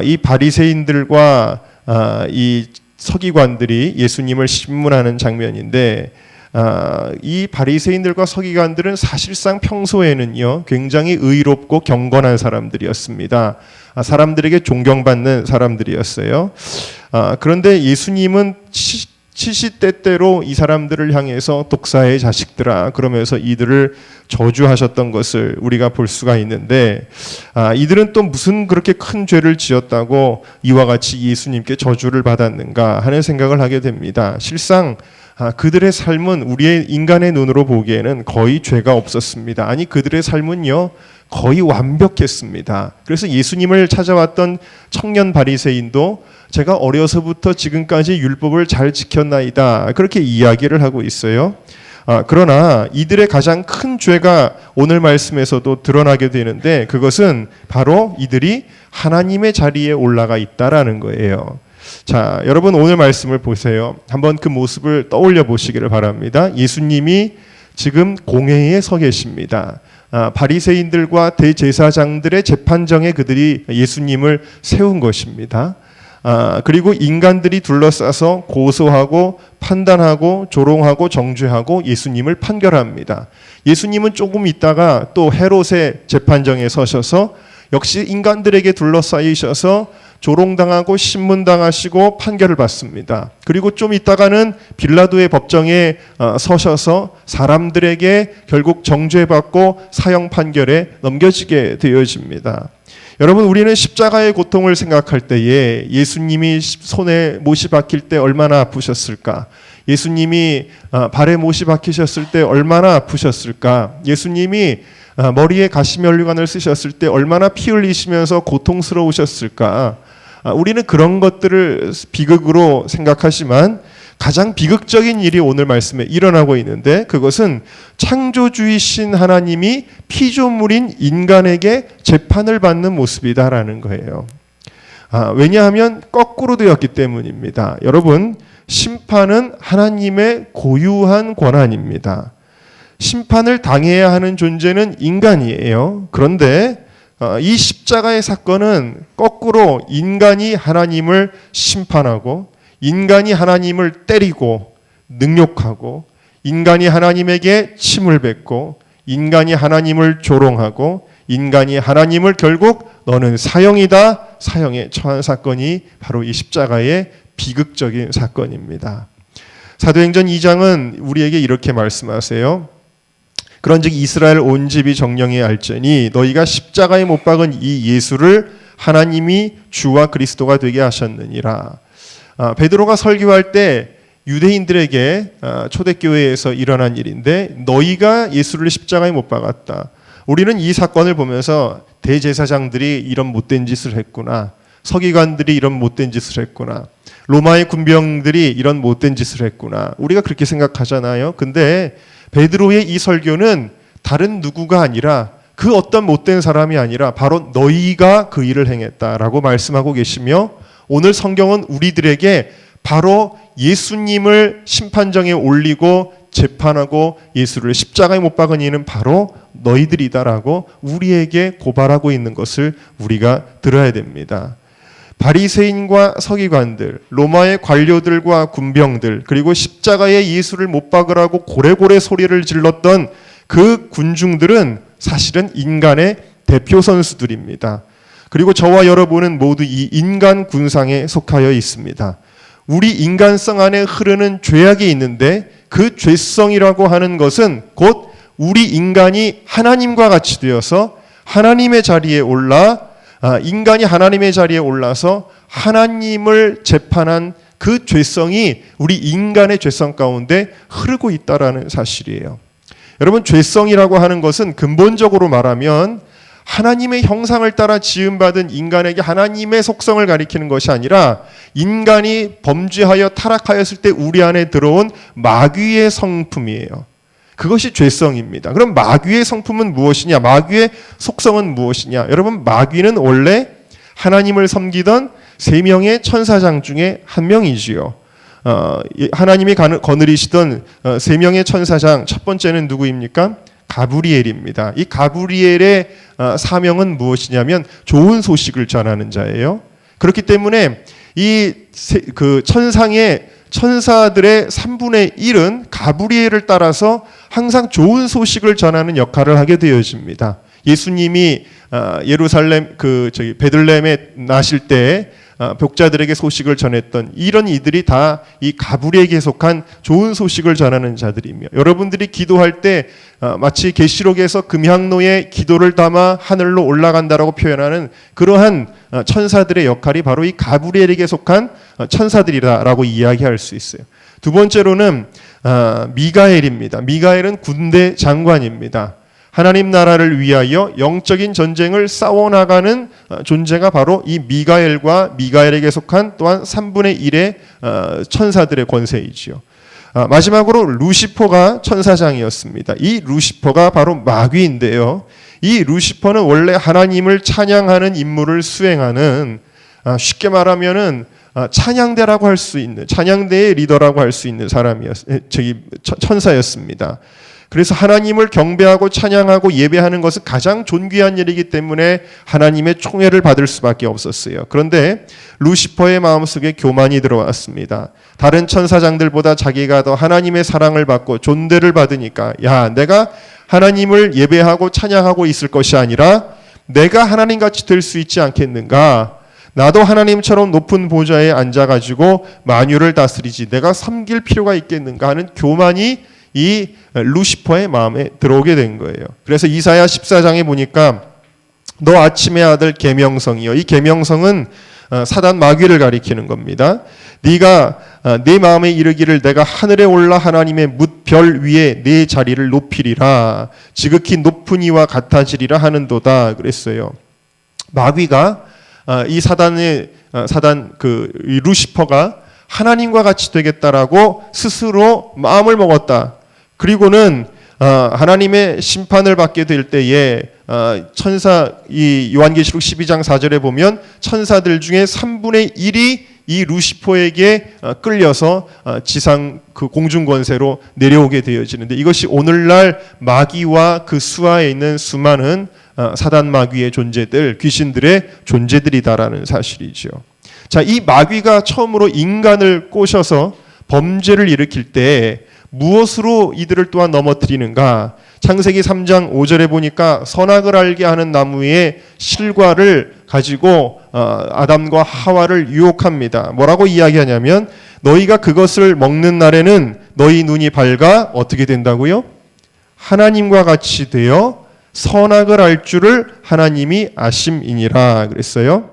이 바리새인들과 이 서기관들이 예수님을 신문하는 장면인데, 이 바리새인들과 서기관들은 사실상 평소에는요 굉장히 의롭고 경건한 사람들이었습니다. 사람들에게 존경받는 사람들이었어요. 그런데 예수님은 시시때때로 이 사람들을 향해서 독사의 자식들아 그러면서 이들을 저주하셨던 것을 우리가 볼 수가 있는데, 이들은 또 무슨 그렇게 큰 죄를 지었다고 이와 같이 예수님께 저주를 받았는가 하는 생각을 하게 됩니다. 실상 그들의 삶은 우리의 인간의 눈으로 보기에는 거의 죄가 없었습니다. 아니, 그들의 삶은요 거의 완벽했습니다. 그래서 예수님을 찾아왔던 청년 바리새인도 제가 어려서부터 지금까지 율법을 잘 지켰나이다 그렇게 이야기를 하고 있어요. 그러나 이들의 가장 큰 죄가 오늘 말씀에서도 드러나게 되는데, 그것은 바로 이들이 하나님의 자리에 올라가 있다라는 거예요. 자, 여러분 오늘 말씀을 보세요. 한번 그 모습을 떠올려 보시기를 바랍니다. 예수님이 지금 공회에 서 계십니다. 바리새인들과 대제사장들의 재판정에 그들이 예수님을 세운 것입니다. 그리고 인간들이 둘러싸서 고소하고 판단하고 조롱하고 정죄하고 예수님을 판결합니다. 예수님은 조금 있다가 또 헤롯의 재판정에 서셔서 역시 인간들에게 둘러싸이셔서 조롱당하고 신문당하시고 판결을 받습니다. 그리고 좀 있다가는 빌라도의 법정에 서셔서 사람들에게 결국 정죄받고 사형 판결에 넘겨지게 되어집니다. 여러분, 우리는 십자가의 고통을 생각할 때에 예수님이 손에 못이 박힐 때 얼마나 아프셨을까? 예수님이 발에 못이 박히셨을 때 얼마나 아프셨을까? 예수님이 머리에 가시면류관을 쓰셨을 때 얼마나 피 흘리시면서 고통스러우셨을까? 우리는 그런 것들을 비극으로 생각하지만 가장 비극적인 일이 오늘 말씀에 일어나고 있는데, 그것은 창조주이신 하나님이 피조물인 인간에게 재판을 받는 모습이다라는 거예요. 왜냐하면 거꾸로 되었기 때문입니다. 여러분, 심판은 하나님의 고유한 권한입니다. 심판을 당해야 하는 존재는 인간이에요. 그런데 이 십자가의 사건은 거꾸로 인간이 하나님을 심판하고, 인간이 하나님을 때리고 능욕하고, 인간이 하나님에게 침을 뱉고, 인간이 하나님을 조롱하고, 인간이 하나님을 결국 너는 사형이다, 사형에 처한 사건이 바로 이 십자가의 비극적인 사건입니다. 사도행전 2장은 우리에게 이렇게 말씀하세요. 그런즉 이스라엘 온 집이 정령이 알지니 너희가 십자가에 못 박은 이 예수를 하나님이 주와 그리스도가 되게 하셨느니라. 베드로가 설교할 때 유대인들에게 초대교회에서 일어난 일인데, 너희가 예수를 십자가에 못 박았다. 우리는 이 사건을 보면서 대제사장들이 이런 못된 짓을 했구나, 서기관들이 이런 못된 짓을 했구나, 로마의 군병들이 이런 못된 짓을 했구나, 우리가 그렇게 생각하잖아요. 근데 베드로의 이 설교는 다른 누구가 아니라, 그 어떤 못된 사람이 아니라 바로 너희가 그 일을 행했다라고 말씀하고 계시며, 오늘 성경은 우리들에게 바로 예수님을 심판정에 올리고 재판하고 예수를 십자가에 못 박은 이는 바로 너희들이다라고 우리에게 고발하고 있는 것을 우리가 들어야 됩니다. 바리새인과 서기관들, 로마의 관료들과 군병들, 그리고 십자가에 예수를 못 박으라고 고래고래 소리를 질렀던 그 군중들은 사실은 인간의 대표 선수들입니다. 그리고 저와 여러분은 모두 이 인간 군상에 속하여 있습니다. 우리 인간성 안에 흐르는 죄악이 있는데, 그 죄성이라고 하는 것은 곧 우리 인간이 하나님과 같이 되어서 하나님의 자리에 올라, 인간이 하나님의 자리에 올라서 하나님을 재판한 그 죄성이 우리 인간의 죄성 가운데 흐르고 있다라는 사실이에요. 여러분, 죄성이라고 하는 것은 근본적으로 말하면 하나님의 형상을 따라 지음받은 인간에게 하나님의 속성을 가리키는 것이 아니라, 인간이 범죄하여 타락하였을 때 우리 안에 들어온 마귀의 성품이에요. 그것이 죄성입니다. 그럼 마귀의 성품은 무엇이냐? 마귀의 속성은 무엇이냐? 여러분, 마귀는 원래 하나님을 섬기던 3명의 천사장 중에 한 명이지요. 하나님이 거느리시던 3명의 천사장, 첫 번째는 누구입니까? 가브리엘입니다. 이 가브리엘의 사명은 무엇이냐면 좋은 소식을 전하는 자예요. 그렇기 때문에 그 천사들의 3분의 1은 가브리엘을 따라서 항상 좋은 소식을 전하는 역할을 하게 되어집니다. 예수님이 예루살렘 베들레헴에 나실 때 복자들에게 소식을 전했던 이런 이들이 다 이 가브리엘에게 속한 좋은 소식을 전하는 자들이며, 여러분들이 기도할 때 마치 계시록에서 금향로에 기도를 담아 하늘로 올라간다라고 표현하는 그러한 천사들의 역할이 바로 이 가브리엘에게 속한 천사들이라고 이야기할 수 있어요. 두 번째로는 미가엘입니다. 미가엘은 군대 장관입니다. 하나님 나라를 위하여 영적인 전쟁을 싸워나가는 존재가 바로 이 미가엘과 미가엘에게 속한 또한 3분의 1의 천사들의 권세이지요. 마지막으로 루시퍼가 천사장이었습니다. 이 루시퍼가 바로 마귀인데요. 이 루시퍼는 원래 하나님을 찬양하는 임무를 수행하는, 쉽게 말하면은 찬양대라고 할 수 있는, 찬양대의 리더라고 할 수 있는 천사였습니다. 그래서 하나님을 경배하고 찬양하고 예배하는 것은 가장 존귀한 일이기 때문에 하나님의 총애를 받을 수밖에 없었어요. 그런데 루시퍼의 마음속에 교만이 들어왔습니다. 다른 천사장들보다 자기가 더 하나님의 사랑을 받고 존대를 받으니까, 야, 내가 하나님을 예배하고 찬양하고 있을 것이 아니라 내가 하나님같이 될 수 있지 않겠는가? 나도 하나님처럼 높은 보좌에 앉아가지고 만유를 다스리지, 내가 섬길 필요가 있겠는가 하는 교만이 이 루시퍼의 마음에 들어오게 된 거예요. 그래서 이사야 14장에 보니까 너 아침의 아들 계명성이요. 이 계명성은 사단 마귀를 가리키는 겁니다. 네가 내 마음에 이르기를 내가 하늘에 올라 하나님의 뭇별 위에 내 자리를 높이리라. 지극히 높은 이와 같아지리라 하는도다 그랬어요. 마귀가 이 이 루시퍼가 하나님과 같이 되겠다라고 스스로 마음을 먹었다. 그리고는 하나님의 심판을 받게 될 때에 이 요한계시록 12장 4절에 보면 천사들 중에 3분의 1이 이 루시퍼에게 끌려서 지상 그 공중 권세로 내려오게 되어지는데, 이것이 오늘날 마귀와 그 수하에 있는 수많은 사단 마귀의 존재들, 귀신들의 존재들이다라는 사실이죠. 자, 이 마귀가 처음으로 인간을 꼬셔서 범죄를 일으킬 때 무엇으로 이들을 또한 넘어뜨리는가? 창세기 3장 5절에 보니까 선악을 알게 하는 나무의 실과를 가지고 아담과 하와를 유혹합니다. 뭐라고 이야기하냐면, 너희가 그것을 먹는 날에는 너희 눈이 밝아 어떻게 된다고요? 하나님과 같이 되어 선악을 알 줄을 하나님이 아심이니라 그랬어요.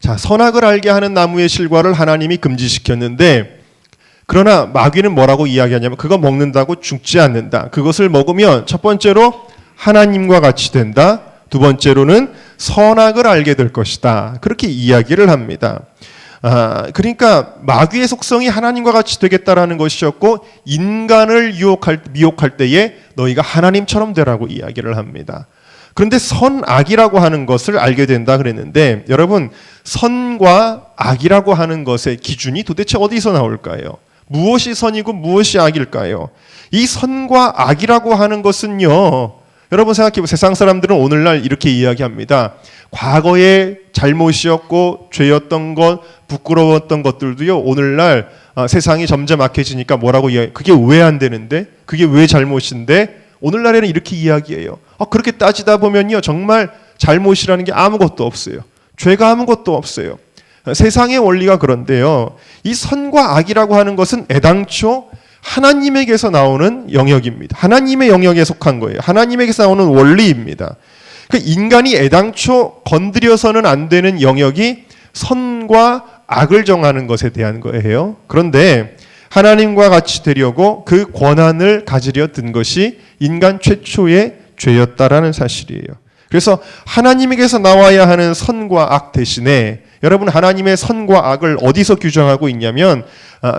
자, 선악을 알게 하는 나무의 실과를 하나님이 금지시켰는데, 그러나 마귀는 뭐라고 이야기하냐면 그거 먹는다고 죽지 않는다. 그것을 먹으면 첫 번째로 하나님과 같이 된다. 두 번째로는 선악을 알게 될 것이다. 그렇게 이야기를 합니다. 그러니까 마귀의 속성이 하나님과 같이 되겠다라는 것이었고, 인간을 미혹할 때에 너희가 하나님처럼 되라고 이야기를 합니다. 그런데 선악이라고 하는 것을 알게 된다 그랬는데, 여러분, 선과 악이라고 하는 것의 기준이 도대체 어디서 나올까요? 무엇이 선이고 무엇이 악일까요? 이 선과 악이라고 하는 것은요, 여러분 생각해보세요. 세상 사람들은 오늘날 이렇게 이야기합니다. 과거에 잘못이었고 죄였던 것, 부끄러웠던 것들도요, 오늘날 세상이 점점 악해지니까 뭐라고 이야기해요? 그게 왜 안 되는데? 그게 왜 잘못인데? 오늘날에는 이렇게 이야기해요. 그렇게 따지다 보면요, 정말 잘못이라는 게 아무것도 없어요. 죄가 아무것도 없어요. 세상의 원리가 그런데요, 이 선과 악이라고 하는 것은 애당초 하나님에게서 나오는 영역입니다. 하나님의 영역에 속한 거예요. 하나님에게서 나오는 원리입니다. 그러니까 인간이 애당초 건드려서는 안 되는 영역이 선과 악을 정하는 것에 대한 거예요. 그런데 하나님과 같이 되려고 그 권한을 가지려 든 것이 인간 최초의 죄였다라는 사실이에요. 그래서 하나님에게서 나와야 하는 선과 악 대신에, 여러분, 하나님의 선과 악을 어디서 규정하고 있냐면,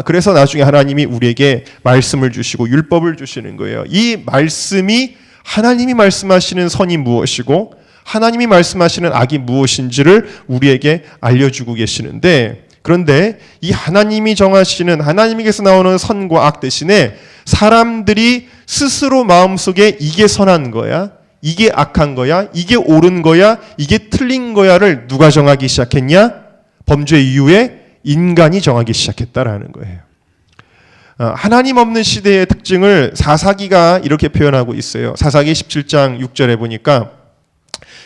그래서 나중에 하나님이 우리에게 말씀을 주시고 율법을 주시는 거예요. 이 말씀이 하나님이 말씀하시는 선이 무엇이고 하나님이 말씀하시는 악이 무엇인지를 우리에게 알려주고 계시는데, 그런데 이 하나님이 정하시는, 하나님에게서 나오는 선과 악 대신에 사람들이 스스로 마음속에 이게 선한 거야, 이게 악한 거야, 이게 옳은 거야, 이게 틀린 거야를 누가 정하기 시작했냐? 범죄 이후에 인간이 정하기 시작했다라는 거예요. 하나님 없는 시대의 특징을 사사기가 이렇게 표현하고 있어요. 사사기 17장 6절에 보니까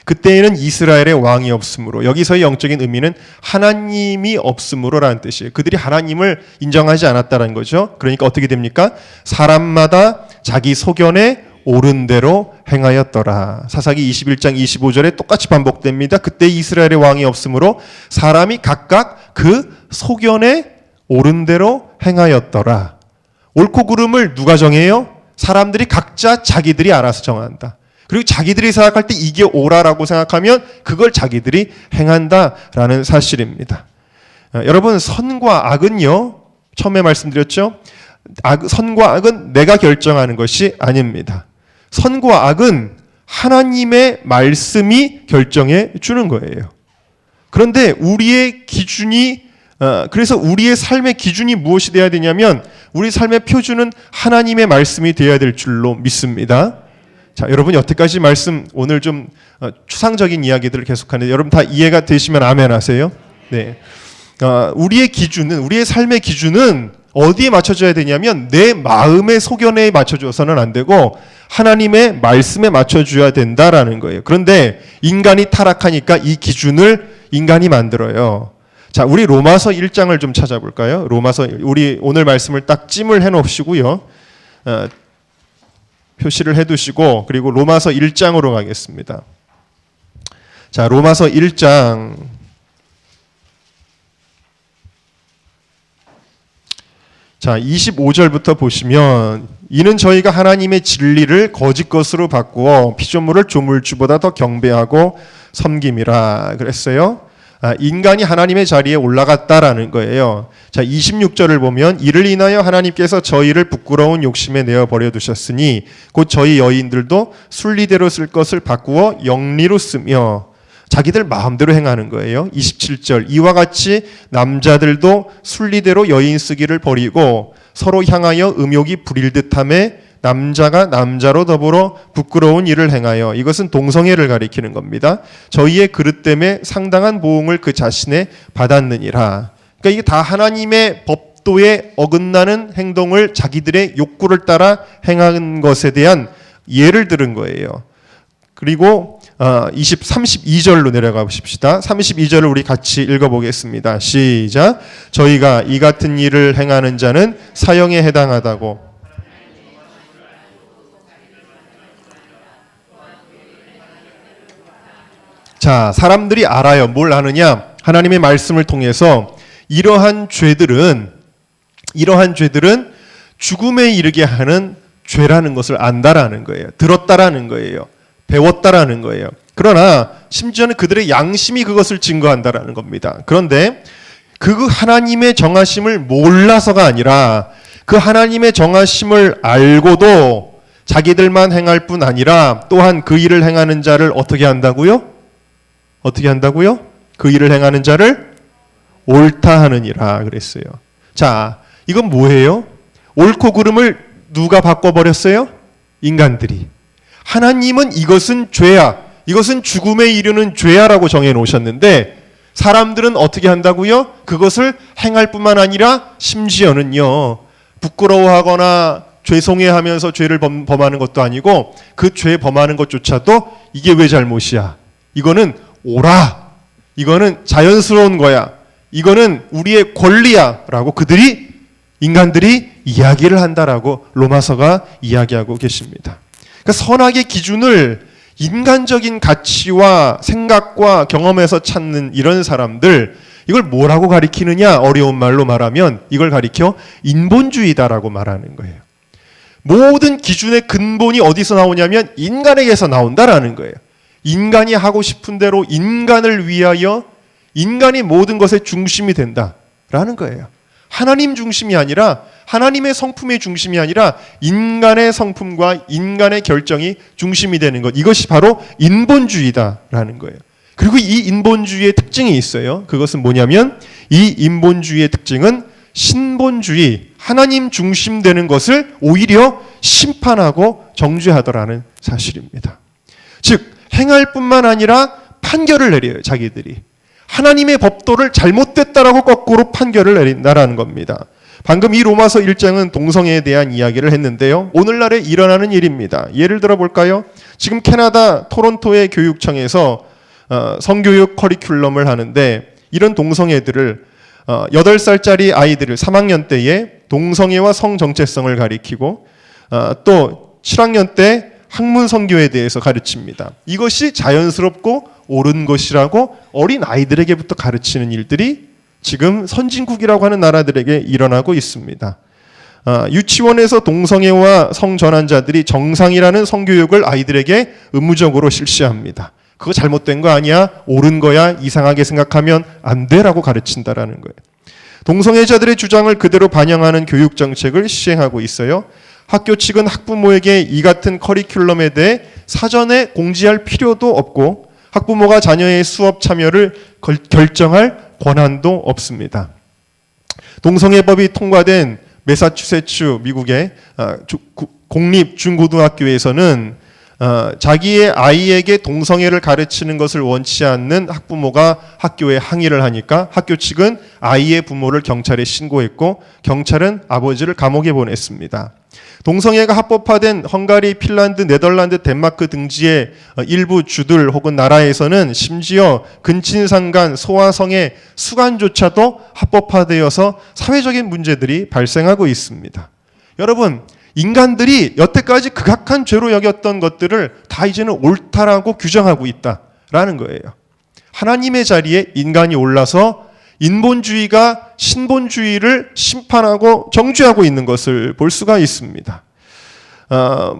그때에는 이스라엘의 왕이 없으므로, 여기서의 영적인 의미는 하나님이 없으므로라는 뜻이에요. 그들이 하나님을 인정하지 않았다는 거죠. 그러니까 어떻게 됩니까? 사람마다 자기 소견에 옳은 대로 행하였더라. 사사기 21장 25절에 똑같이 반복됩니다. 그때 이스라엘의 왕이 없으므로 사람이 각각 그 소견에 옳은 대로 행하였더라. 옳고 그름을 누가 정해요? 사람들이 각자 자기들이 알아서 정한다. 그리고 자기들이 생각할 때 이게 옳아라고 생각하면 그걸 자기들이 행한다라는 사실입니다. 여러분, 선과 악은요, 처음에 말씀드렸죠? 선과 악은 내가 결정하는 것이 아닙니다. 선과 악은 하나님의 말씀이 결정해 주는 거예요. 그런데 우리의 기준이, 그래서 우리의 삶의 기준이 무엇이 되어야 되냐면, 우리 삶의 표준은 하나님의 말씀이 되어야 될 줄로 믿습니다. 자, 여러분 여태까지 말씀, 오늘 좀 추상적인 이야기들을 계속하는데 여러분 다 이해가 되시면 아멘 하세요. 네. 우리의 기준은, 우리의 삶의 기준은 어디에 맞춰져야 되냐면 내 마음의 소견에 맞춰줘서는 안 되고 하나님의 말씀에 맞춰줘야 된다라는 거예요. 그런데 인간이 타락하니까 이 기준을 인간이 만들어요. 자, 우리 로마서 1장을 좀 찾아볼까요? 로마서, 우리 오늘 말씀을 딱 찜을 해놓으시고요. 표시를 해두시고, 그리고 로마서 1장으로 가겠습니다. 자, 로마서 1장. 자, 25절부터 보시면, 이는 저희가 하나님의 진리를 거짓 것으로 바꾸어 피조물을 조물주보다 더 경배하고 섬김이라 그랬어요. 인간이 하나님의 자리에 올라갔다라는 거예요. 자, 26절을 보면 이를 인하여 하나님께서 저희를 부끄러운 욕심에 내어 버려 두셨으니 곧 저희 여인들도 순리대로 쓸 것을 바꾸어 영리로 쓰며, 자기들 마음대로 행하는 거예요. 27절 이와 같이 남자들도 순리대로 여인 쓰기를 버리고 서로 향하여 음욕이 부릴 듯함에 남자가 남자로 더불어 부끄러운 일을 행하여, 이것은 동성애를 가리키는 겁니다. 저희의 그릇 때문에 상당한 보응을 그 자신에 받았느니라. 그러니까 이게 다 하나님의 법도에 어긋나는 행동을 자기들의 욕구를 따라 행한 것에 대한 예를 들은 거예요. 그리고 32절로 내려가 보십시다. 32절을 우리 같이 읽어보겠습니다. 시작. 저희가 이 같은 일을 행하는 자는 사형에 해당하다고. 자, 사람들이 알아요. 뭘 아느냐? 하나님의 말씀을 통해서 이러한 죄들은 죽음에 이르게 하는 죄라는 것을 안다라는 거예요. 들었다라는 거예요. 배웠다라는 거예요. 그러나 심지어는 그들의 양심이 그것을 증거한다라는 겁니다. 그런데 그 하나님의 정하심을 몰라서가 아니라 그 하나님의 정하심을 알고도 자기들만 행할 뿐 아니라 또한 그 일을 행하는 자를 어떻게 한다고요? 어떻게 한다고요? 그 일을 행하는 자를 옳다 하느니라 그랬어요. 자, 이건 뭐예요? 옳고 그름을 누가 바꿔버렸어요? 인간들이. 하나님은 이것은 죄야, 이것은 죽음에 이르는 죄야 라고 정해놓으셨는데 사람들은 어떻게 한다고요? 그것을 행할 뿐만 아니라 심지어는요, 부끄러워하거나 죄송해하면서 죄를 범하는 것도 아니고 그 죄 범하는 것조차도 이게 왜 잘못이야? 이거는 옳아. 이거는 자연스러운 거야. 이거는 우리의 권리야 라고 인간들이 이야기를 한다라고 로마서가 이야기하고 계십니다. 그러니까 선악의 기준을 인간적인 가치와 생각과 경험에서 찾는 이런 사람들, 이걸 뭐라고 가리키느냐? 어려운 말로 말하면 이걸 가리켜 인본주의다라고 말하는 거예요. 모든 기준의 근본이 어디서 나오냐면 인간에게서 나온다라는 거예요. 인간이 하고 싶은 대로 인간을 위하여 인간이 모든 것의 중심이 된다라는 거예요. 하나님 중심이 아니라, 하나님의 성품의 중심이 아니라 인간의 성품과 인간의 결정이 중심이 되는 것, 이것이 바로 인본주의다라는 거예요. 그리고 이 인본주의의 특징이 있어요. 그것은 뭐냐면 이 인본주의의 특징은 신본주의, 하나님 중심되는 것을 오히려 심판하고 정죄하더라는 사실입니다. 즉 행할 뿐만 아니라 판결을 내려요. 자기들이 하나님의 법도를 잘못됐다라고 거꾸로 판결을 내린다라는 겁니다. 방금 이 로마서 1장은 동성애에 대한 이야기를 했는데요. 오늘날에 일어나는 일입니다. 예를 들어 볼까요? 지금 캐나다 토론토의 교육청에서 성교육 커리큘럼을 하는데 이런 동성애들을 8살짜리 아이들을 3학년 때에 동성애와 성 정체성을 가리키고 또 7학년 때 학문 선교에 대해서 가르칩니다. 이것이 자연스럽고 옳은 것이라고 어린 아이들에게부터 가르치는 일들이 지금 선진국이라고 하는 나라들에게 일어나고 있습니다. 유치원에서 동성애와 성전환자들이 정상이라는 성교육을 아이들에게 의무적으로 실시합니다. 그거 잘못된 거 아니야? 옳은 거야? 이상하게 생각하면 안 돼라고 가르친다라는 거예요. 동성애자들의 주장을 그대로 반영하는 교육 정책을 시행하고 있어요. 학교 측은 학부모에게 이 같은 커리큘럼에 대해 사전에 공지할 필요도 없고 학부모가 자녀의 수업 참여를 결정할 권한도 없습니다. 동성애법이 통과된 매사추세츠 미국의 공립 중고등학교에서는 자기의 아이에게 동성애를 가르치는 것을 원치 않는 학부모가 학교에 항의를 하니까 학교 측은 아이의 부모를 경찰에 신고했고 경찰은 아버지를 감옥에 보냈습니다. 동성애가 합법화된 헝가리, 핀란드, 네덜란드, 덴마크 등지의 일부 주들 혹은 나라에서는 심지어 근친상간, 소아성애, 수간조차도 합법화되어서 사회적인 문제들이 발생하고 있습니다. 여러분, 인간들이 여태까지 극악한 죄로 여겼던 것들을 다 이제는 옳다라고 규정하고 있다라는 거예요. 하나님의 자리에 인간이 올라서 인본주의가 신본주의를 심판하고 정죄하고 있는 것을 볼 수가 있습니다.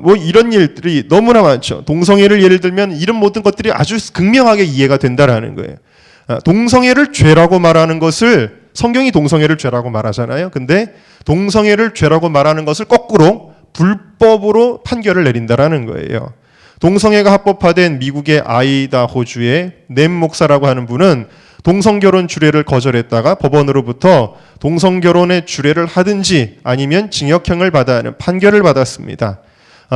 뭐 이런 일들이 너무나 많죠. 동성애를 예를 들면 이런 모든 것들이 아주 극명하게 이해가 된다라는 거예요. 동성애를 죄라고 말하는 것을 성경이 동성애를 죄라고 말하잖아요. 근데 동성애를 죄라고 말하는 것을 거꾸로 불법으로 판결을 내린다라는 거예요. 동성애가 합법화된 미국의 아이다호주의 넴 목사라고 하는 분은 동성결혼 주례를 거절했다가 법원으로부터 동성결혼의 주례를 하든지 아니면 징역형을 받아야 하는 판결을 받았습니다.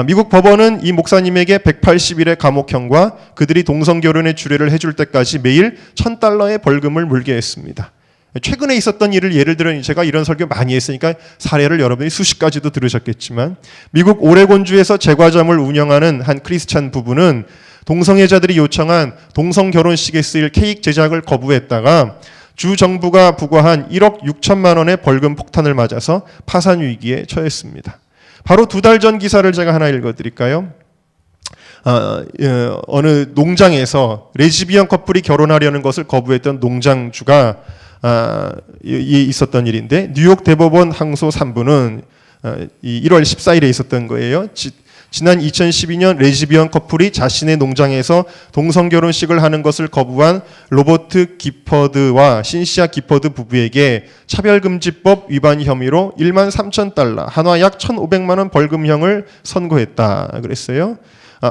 미국 법원은 이 목사님에게 180일의 감옥형과 그들이 동성결혼의 주례를 해줄 때까지 매일 $1,000의 벌금을 물게 했습니다. 최근에 있었던 일을 예를 들어 제가 이런 설교 많이 했으니까 사례를 여러분이 수십 가지도 들으셨겠지만 미국 오레곤주에서 제과점을 운영하는 한 크리스찬 부부는 동성애자들이 요청한 동성 결혼식에 쓰일 케이크 제작을 거부했다가 주 정부가 부과한 1억 6천만 원의 벌금 폭탄을 맞아서 파산 위기에 처했습니다. 바로 2달 전 기사를 제가 하나 읽어드릴까요? 어느 농장에서 레즈비언 커플이 결혼하려는 것을 거부했던 농장주가 있었던 일인데 뉴욕 대법원 항소 3부는 1월 14일에 있었던 거예요. 지난 2012년 레즈비언 커플이 자신의 농장에서 동성결혼식을 하는 것을 거부한 로버트 기퍼드와 신시아 기퍼드 부부에게 차별금지법 위반 혐의로 $13,000, 한화 약 1,500만 원 벌금형을 선고했다 그랬어요.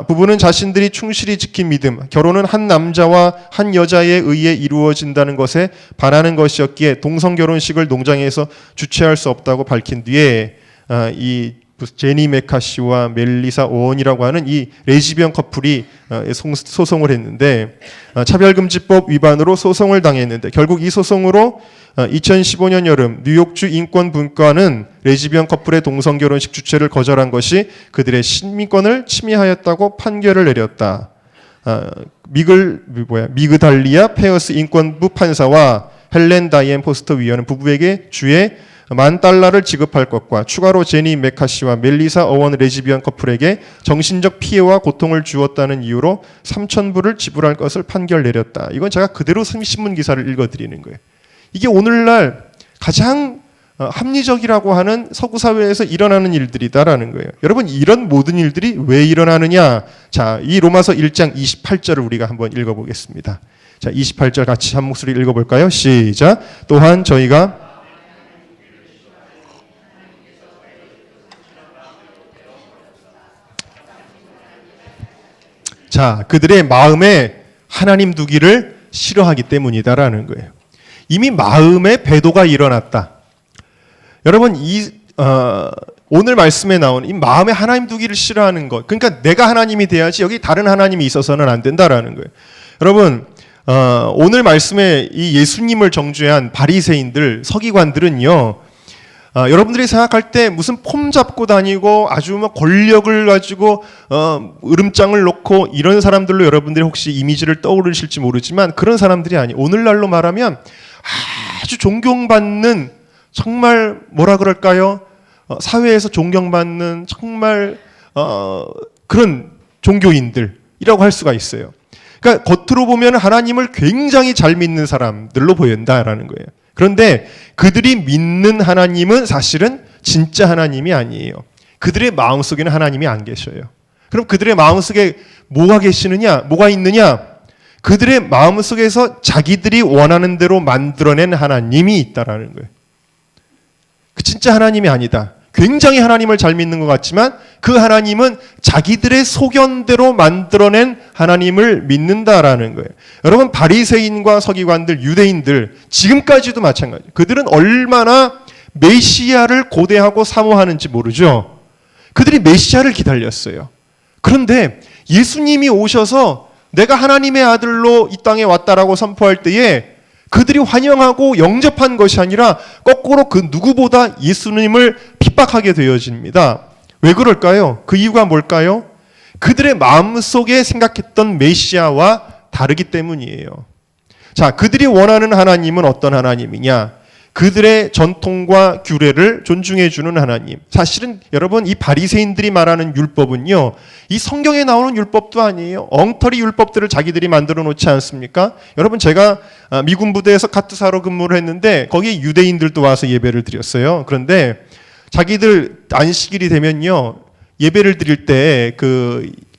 부부는 자신들이 충실히 지킨 믿음, 결혼은 한 남자와 한 여자에 의해 이루어진다는 것에 반하는 것이었기에 동성결혼식을 농장에서 주최할 수 없다고 밝힌 뒤에 이 제니 메카시와 멜리사 오원이라고 하는 이 레즈비언 커플이 소송을 했는데 차별금지법 위반으로 소송을 당했는데 결국 이 소송으로 2015년 여름 뉴욕주 인권분과는 레즈비언 커플의 동성결혼식 주최를 거절한 것이 그들의 시민권을 침해하였다고 판결을 내렸다. 미그달리아 페어스 인권부 판사와 헬렌 다이앤 포스터 위원은 부부에게 주에 $10,000를 지급할 것과 추가로 제니 메카시와 멜리사 어원 레즈비언 커플에게 정신적 피해와 고통을 주었다는 이유로 $3,000불을 지불할 것을 판결 내렸다. 이건 제가 그대로 신문 기사를 읽어드리는 거예요. 이게 오늘날 가장 합리적이라고 하는 서구 사회에서 일어나는 일들이다라는 거예요. 여러분 이런 모든 일들이 왜 일어나느냐? 자, 이 로마서 1장 28절을 우리가 한번 읽어보겠습니다. 자, 28절 같이 한 목소리 읽어볼까요? 시작. 또한 저희가 자, 그들의 마음에 하나님 두기를 싫어하기 때문이다라는 거예요. 이미 마음의 배도가 일어났다. 여러분 오늘 말씀에 나오는 이 마음에 하나님 두기를 싫어하는 것. 그러니까 내가 하나님이 돼야지 여기 다른 하나님이 있어서는 안 된다라는 거예요. 여러분, 오늘 말씀에 이 예수님을 정죄한 바리새인들, 서기관들은요. 여러분들이 생각할 때 무슨 폼 잡고 다니고 아주 뭐 권력을 가지고 으름장을 놓고 이런 사람들로 여러분들이 혹시 이미지를 떠오르실지 모르지만 그런 사람들이 아니에요. 오늘날로 말하면 아주 존경받는 정말 뭐라 그럴까요? 사회에서 존경받는 정말 그런 종교인들이라고 할 수가 있어요. 그러니까 겉으로 보면 하나님을 굉장히 잘 믿는 사람들로 보인다라는 거예요. 그런데 그들이 믿는 하나님은 사실은 진짜 하나님이 아니에요. 그들의 마음속에는 하나님이 안 계셔요. 그럼 그들의 마음속에 뭐가 계시느냐? 뭐가 있느냐? 그들의 마음속에서 자기들이 원하는 대로 만들어낸 하나님이 있다라는 거예요. 그 진짜 하나님이 아니다. 굉장히 하나님을 잘 믿는 것 같지만 그 하나님은 자기들의 소견대로 만들어낸 하나님을 믿는다라는 거예요. 여러분, 바리새인과 서기관들, 유대인들 지금까지도 마찬가지예요. 그들은 얼마나 메시아를 고대하고 사모하는지 모르죠. 그들이 메시아를 기다렸어요. 그런데 예수님이 오셔서 내가 하나님의 아들로 이 땅에 왔다라고 선포할 때에 그들이 환영하고 영접한 것이 아니라 거꾸로 그 누구보다 예수님을 핍박하게 되어집니다. 왜 그럴까요? 그 이유가 뭘까요? 그들의 마음속에 생각했던 메시아와 다르기 때문이에요. 자, 그들이 원하는 하나님은 어떤 하나님이냐? 그들의 전통과 규례를 존중해 주는 하나님. 사실은 여러분, 이 바리새인들이 말하는 율법은요, 이 성경에 나오는 율법도 아니에요. 엉터리 율법들을 자기들이 만들어 놓지 않습니까? 여러분, 제가 미군 부대에서 카투사로 근무를 했는데 거기 유대인들도 와서 예배를 드렸어요. 그런데 자기들 안식일이 되면요, 예배를 드릴 때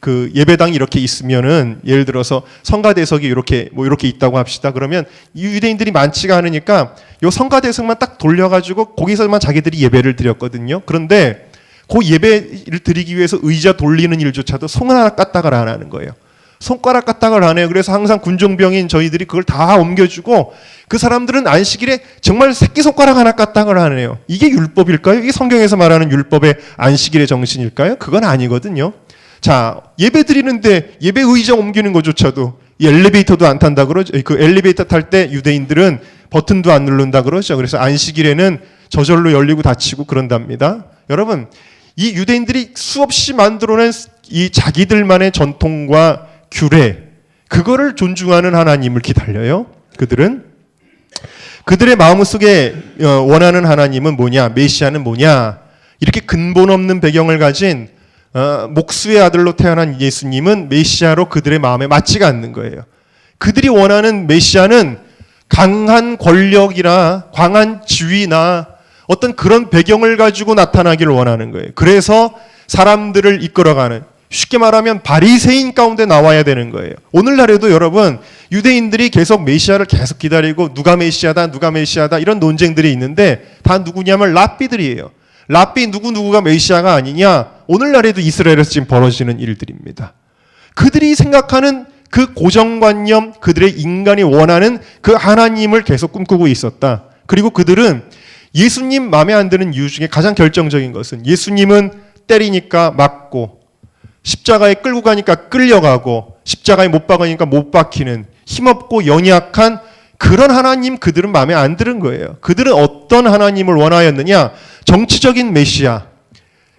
그 예배당이 이렇게 있으면은, 예를 들어서 성가대석이 이렇게 있다고 합시다. 그러면 유대인들이 많지가 않으니까 요 성가대석만 딱 돌려가지고 거기서만 자기들이 예배를 드렸거든요. 그런데 그 예배를 드리기 위해서 의자 돌리는 일조차도 손가락 까딱을 안 하는 거예요. 손가락 까딱을 안 해요. 그래서 항상 군종병인 저희들이 그걸 다 옮겨주고, 그 사람들은 안식일에 정말 새끼손가락 하나 까딱을 안 해요. 이게 율법일까요? 이게 성경에서 말하는 율법의 안식일의 정신일까요? 그건 아니거든요. 자, 예배 드리는데 예배 의자 옮기는 것조차도, 이 엘리베이터도 안 탄다 그러죠. 그 엘리베이터 탈 때 유대인들은 버튼도 안 누른다 그러죠. 그래서 안식일에는 저절로 열리고 닫히고 그런답니다. 여러분, 이 유대인들이 수없이 만들어낸 이 자기들만의 전통과 규례, 그거를 존중하는 하나님을 기다려요. 그들의 마음속에 원하는 하나님은 뭐냐? 메시아는 뭐냐? 이렇게 근본 없는 배경을 가진 목수의 아들로 태어난 예수님은 메시아로 그들의 마음에 맞지가 않는 거예요. 그들이 원하는 메시아는 강한 권력이나 강한 지위나 어떤 그런 배경을 가지고 나타나기를 원하는 거예요. 그래서 사람들을 이끌어가는, 쉽게 말하면 바리새인 가운데 나와야 되는 거예요. 오늘날에도 여러분, 유대인들이 계속 메시아를 계속 기다리고 누가 메시아다 이런 논쟁들이 있는데 다 누구냐면 랍비들이에요. 랍비 누구누구가 메시아가 아니냐? 오늘날에도 이스라엘에서 지금 벌어지는 일들입니다. 그들이 생각하는 그 고정관념, 그들의 인간이 원하는 그 하나님을 계속 꿈꾸고 있었다. 그리고 그들은 예수님 마음에 안 드는 이유 중에 가장 결정적인 것은, 예수님은 때리니까 맞고, 십자가에 끌고 가니까 끌려가고, 십자가에 못 박으니까 못 박히는 힘없고 연약한 그런 하나님, 그들은 마음에 안 드는 거예요. 그들은 어떤 하나님을 원하였느냐? 정치적인 메시아.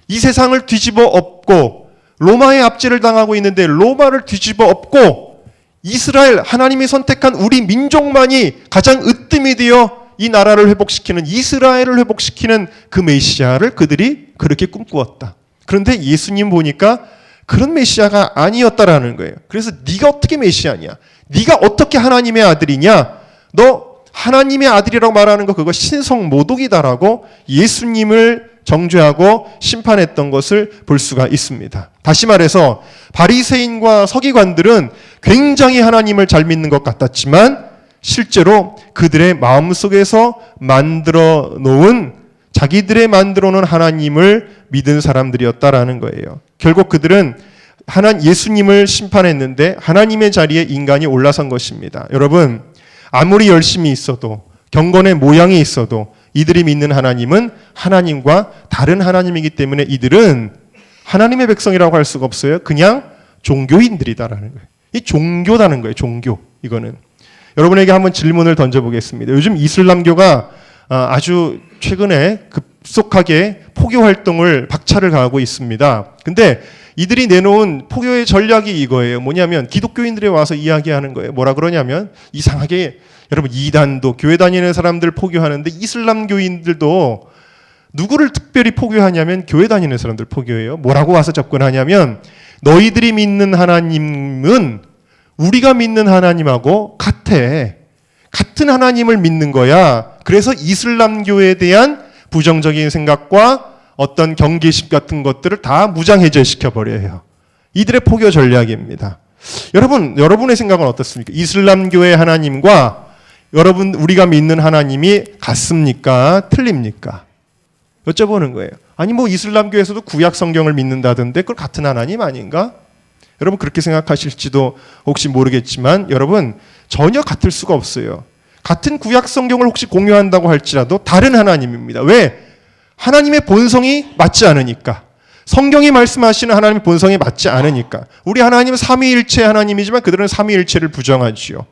이 세상을 뒤집어 엎고 로마의 압제를 당하고 있는데 로마를 뒤집어 엎고 이스라엘, 하나님이 선택한 우리 민족만이 가장 으뜸이 되어 이 나라를 회복시키는, 이스라엘을 회복시키는 그 메시아를 그들이 그렇게 꿈꾸었다. 그런데 예수님 보니까 그런 메시아가 아니었다라는 거예요. 그래서 네가 어떻게 메시아냐? 네가 어떻게 하나님의 아들이냐? 너 하나님의 아들이라고 말하는 거 그거 신성모독이다라고 예수님을 정죄하고 심판했던 것을 볼 수가 있습니다. 다시 말해서 바리새인과 서기관들은 굉장히 하나님을 잘 믿는 것 같았지만 실제로 그들의 마음속에서 만들어 놓은, 자기들의 만들어 놓은 하나님을 믿은 사람들이었다라는 거예요. 결국 그들은 예수님을 심판했는데 하나님의 자리에 인간이 올라선 것입니다. 여러분, 아무리 열심히 있어도, 경건의 모양이 있어도 이들이 믿는 하나님은 하나님과 다른 하나님이기 때문에 이들은 하나님의 백성이라고 할 수가 없어요. 그냥 종교인들이다라는 거예요. 이 종교다는 거예요. 종교. 이거는. 여러분에게 한번 질문을 던져보겠습니다. 요즘 이슬람교가 아주 최근에 급속하게 포교 활동을 박차를 가하고 있습니다. 근데 이들이 내놓은 포교의 전략이 이거예요. 뭐냐면 기독교인들이 와서 이야기하는 거예요. 뭐라 그러냐면 이상하게 여러분 이단도 교회 다니는 사람들 포교하는데 이슬람교인들도 누구를 특별히 포교하냐면 교회 다니는 사람들 포교해요. 뭐라고 와서 접근하냐면 너희들이 믿는 하나님은 우리가 믿는 하나님하고 같아. 같은 하나님을 믿는 거야. 그래서 이슬람교에 대한 부정적인 생각과 어떤 경계심 같은 것들을 다 무장해제시켜 버려요. 이들의 포교 전략입니다. 여러분의 생각은 어떻습니까? 이슬람교의 하나님과 우리가 믿는 하나님이 같습니까? 틀립니까? 여쭤보는 거예요. 아니 뭐 이슬람교에서도 구약 성경을 믿는다던데 그걸 같은 하나님 아닌가? 여러분 그렇게 생각하실지도 혹시 모르겠지만 여러분 전혀 같을 수가 없어요. 같은 구약 성경을 혹시 공유한다고 할지라도 다른 하나님입니다. 왜? 하나님의 본성이 맞지 않으니까. 성경이 말씀하시는 하나님의 본성이 맞지 않으니까. 우리 하나님은 삼위일체 하나님이지만 그들은 삼위일체를 부정하지요.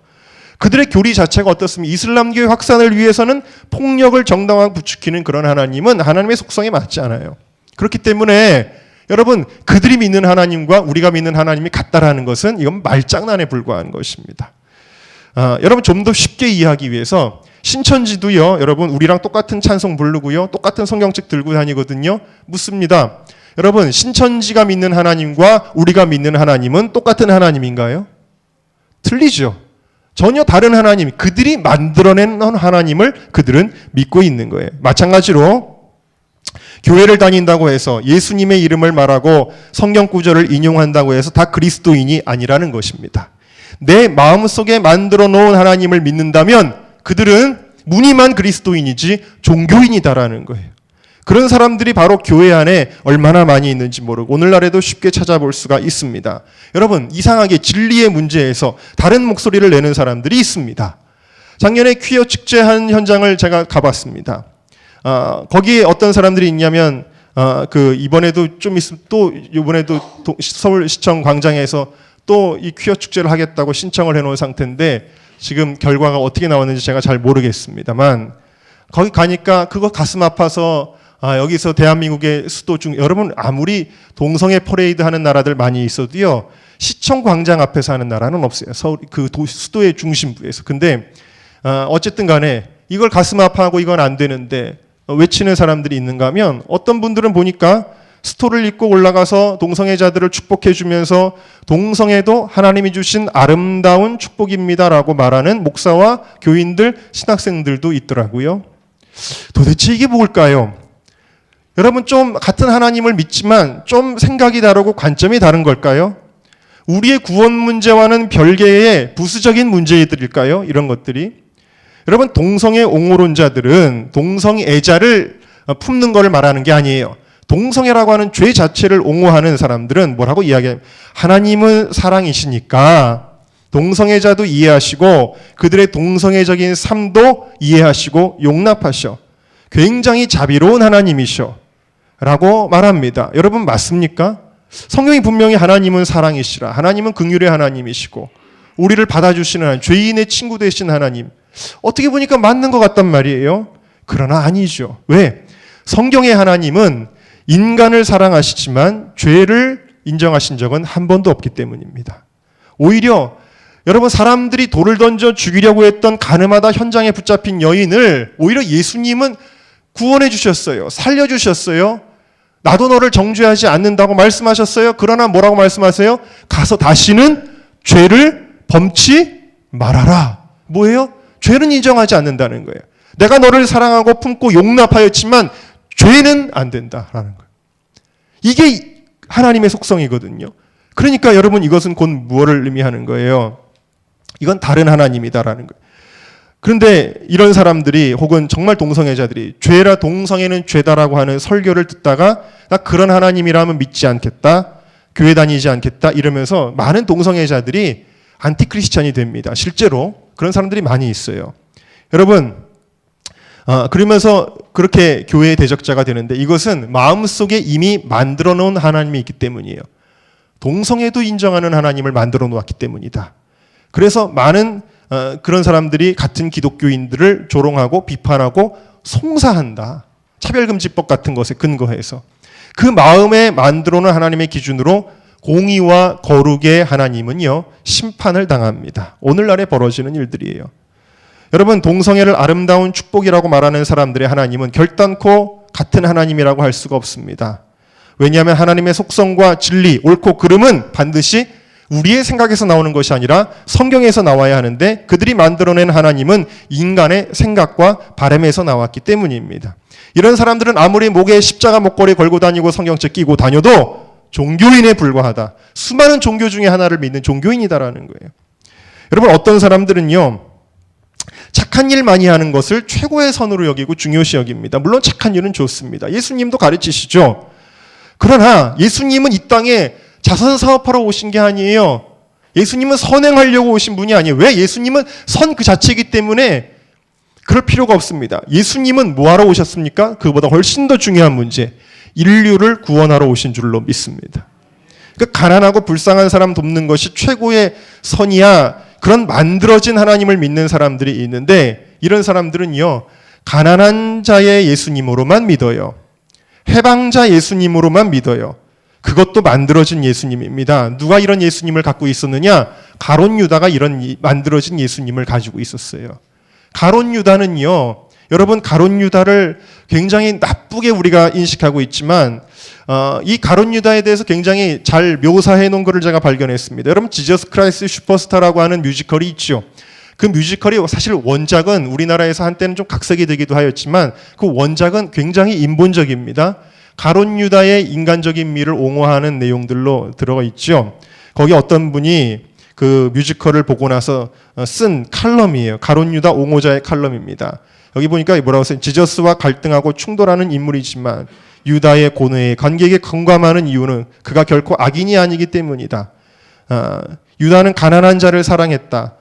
그들의 교리 자체가 어떻습니까? 이슬람교의 확산을 위해서는 폭력을 정당화하고 부추기는 그런 하나님은 하나님의 속성에 맞지 않아요. 그렇기 때문에 여러분 그들이 믿는 하나님과 우리가 믿는 하나님이 같다라는 것은 이건 말장난에 불과한 것입니다. 여러분 좀 더 쉽게 이해하기 위해서 신천지도요. 여러분 우리랑 똑같은 찬송 부르고요. 똑같은 성경책 들고 다니거든요. 묻습니다. 여러분 신천지가 믿는 하나님과 우리가 믿는 하나님은 똑같은 하나님인가요? 틀리죠. 전혀 다른 하나님, 그들이 만들어낸 하나님을 그들은 믿고 있는 거예요. 마찬가지로 교회를 다닌다고 해서 예수님의 이름을 말하고 성경 구절을 인용한다고 해서 다 그리스도인이 아니라는 것입니다. 내 마음속에 만들어 놓은 하나님을 믿는다면 그들은 무늬만 그리스도인이지 종교인이다라는 거예요. 그런 사람들이 바로 교회 안에 얼마나 많이 있는지 모르고 오늘날에도 쉽게 찾아볼 수가 있습니다. 여러분 이상하게 진리의 문제에서 다른 목소리를 내는 사람들이 있습니다. 작년에 퀴어 축제한 현장을 제가 가봤습니다. 거기에 어떤 사람들이 있냐면 이번에도 좀 있으면 또 이번에도 서울시청 광장에서 또 이 퀴어 축제를 하겠다고 신청을 해놓은 상태인데 지금 결과가 어떻게 나왔는지 제가 잘 모르겠습니다만 거기 가니까 그거 가슴 아파서 여기서 대한민국의 수도 중 여러분 아무리 동성애 퍼레이드 하는 나라들 많이 있어도요 시청 광장 앞에서 하는 나라는 없어요. 서울 수도의 중심부에서. 근데 어쨌든 간에 이걸 가슴 아파하고 이건 안 되는데 외치는 사람들이 있는가 하면 어떤 분들은 보니까 스토를 입고 올라가서 동성애자들을 축복해 주면서 동성애도 하나님이 주신 아름다운 축복입니다라고 말하는 목사와 교인들, 신학생들도 있더라고요. 도대체 이게 뭘까요? 여러분 좀 같은 하나님을 믿지만 좀 생각이 다르고 관점이 다른 걸까요? 우리의 구원 문제와는 별개의 부수적인 문제들일까요? 이런 것들이. 여러분 동성애 옹호론자들은 동성애자를 품는 것을 말하는 게 아니에요. 동성애라고 하는 죄 자체를 옹호하는 사람들은 뭐라고 이야기해요? 하나님은 사랑이시니까 동성애자도 이해하시고 그들의 동성애적인 삶도 이해하시고 용납하셔. 굉장히 자비로운 하나님이셔. 라고 말합니다. 여러분 맞습니까? 성경이 분명히 하나님은 사랑이시라. 하나님은 긍휼의 하나님이시고 우리를 받아주시는 하나님, 죄인의 친구 되신 하나님. 어떻게 보니까 맞는 것 같단 말이에요. 그러나 아니죠. 왜? 성경의 하나님은 인간을 사랑하시지만 죄를 인정하신 적은 한 번도 없기 때문입니다. 오히려 여러분 사람들이 돌을 던져 죽이려고 했던 가늠하다 현장에 붙잡힌 여인을 오히려 예수님은 구원해 주셨어요. 살려주셨어요. 나도 너를 정죄하지 않는다고 말씀하셨어요. 그러나 뭐라고 말씀하세요? 가서 다시는 죄를 범치 말아라. 뭐예요? 죄는 인정하지 않는다는 거예요. 내가 너를 사랑하고 품고 용납하였지만 죄는 안 된다라는 거예요. 이게 하나님의 속성이거든요. 그러니까 여러분 이것은 곧 무엇을 의미하는 거예요? 이건 다른 하나님이다라는 거예요. 그런데 이런 사람들이 혹은 정말 동성애자들이 죄라 동성애는 죄다라고 하는 설교를 듣다가 나 그런 하나님이라면 믿지 않겠다. 교회 다니지 않겠다. 이러면서 많은 동성애자들이 안티크리스찬이 됩니다. 실제로 그런 사람들이 많이 있어요. 여러분 그러면서 그렇게 교회의 대적자가 되는데 이것은 마음속에 이미 만들어 놓은 하나님이 있기 때문이에요. 동성애도 인정하는 하나님을 만들어 놓았기 때문이다. 그래서 많은 그런 사람들이 같은 기독교인들을 조롱하고 비판하고 송사한다. 차별금지법 같은 것에 근거해서. 그 마음에 만들어 놓은 하나님의 기준으로 공의와 거룩의 하나님은요, 심판을 당합니다. 오늘날에 벌어지는 일들이에요. 여러분, 동성애를 아름다운 축복이라고 말하는 사람들의 하나님은 결단코 같은 하나님이라고 할 수가 없습니다. 왜냐하면 하나님의 속성과 진리, 옳고 그름은 반드시 우리의 생각에서 나오는 것이 아니라 성경에서 나와야 하는데 그들이 만들어낸 하나님은 인간의 생각과 바람에서 나왔기 때문입니다. 이런 사람들은 아무리 목에 십자가 목걸이 걸고 다니고 성경책 끼고 다녀도 종교인에 불과하다. 수많은 종교 중에 하나를 믿는 종교인이다라는 거예요. 여러분, 어떤 사람들은요, 착한 일 많이 하는 것을 최고의 선으로 여기고 중요시 여깁니다. 물론 착한 일은 좋습니다. 예수님도 가르치시죠. 그러나 예수님은 이 땅에 자선 사업하러 오신 게 아니에요. 예수님은 선행하려고 오신 분이 아니에요. 왜? 예수님은 선 그 자체이기 때문에 그럴 필요가 없습니다. 예수님은 뭐하러 오셨습니까? 그보다 훨씬 더 중요한 문제, 인류를 구원하러 오신 줄로 믿습니다. 그러니까 가난하고 불쌍한 사람 돕는 것이 최고의 선이야. 그런 만들어진 하나님을 믿는 사람들이 있는데 이런 사람들은요, 가난한 자의 예수님으로만 믿어요. 해방자 예수님으로만 믿어요. 그것도 만들어진 예수님입니다. 누가 이런 예수님을 갖고 있었느냐? 가룟 유다가 이런 만들어진 예수님을 가지고 있었어요. 가룟 유다는요, 여러분, 가룟 유다를 굉장히 나쁘게 우리가 인식하고 있지만 이 가룟 유다에 대해서 굉장히 잘 묘사해 놓은 것을 제가 발견했습니다. 여러분, 지저스 크라이스트 슈퍼스타라고 하는 뮤지컬이 있죠. 그 뮤지컬이 사실 원작은 우리나라에서 한때는 좀 각색이 되기도 하였지만 그 원작은 굉장히 인본적입니다. 가룟 유다의 인간적인 미를 옹호하는 내용들로 들어가 있죠. 거기 어떤 분이 그 뮤지컬을 보고 나서 쓴 칼럼이에요. 가룟 유다 옹호자의 칼럼입니다. 여기 보니까 뭐라고 써요? 지저스와 갈등하고 충돌하는 인물이지만 유다의 고뇌에 관객에게 공감하는 이유는 그가 결코 악인이 아니기 때문이다. 유다는 가난한 자를 사랑했다.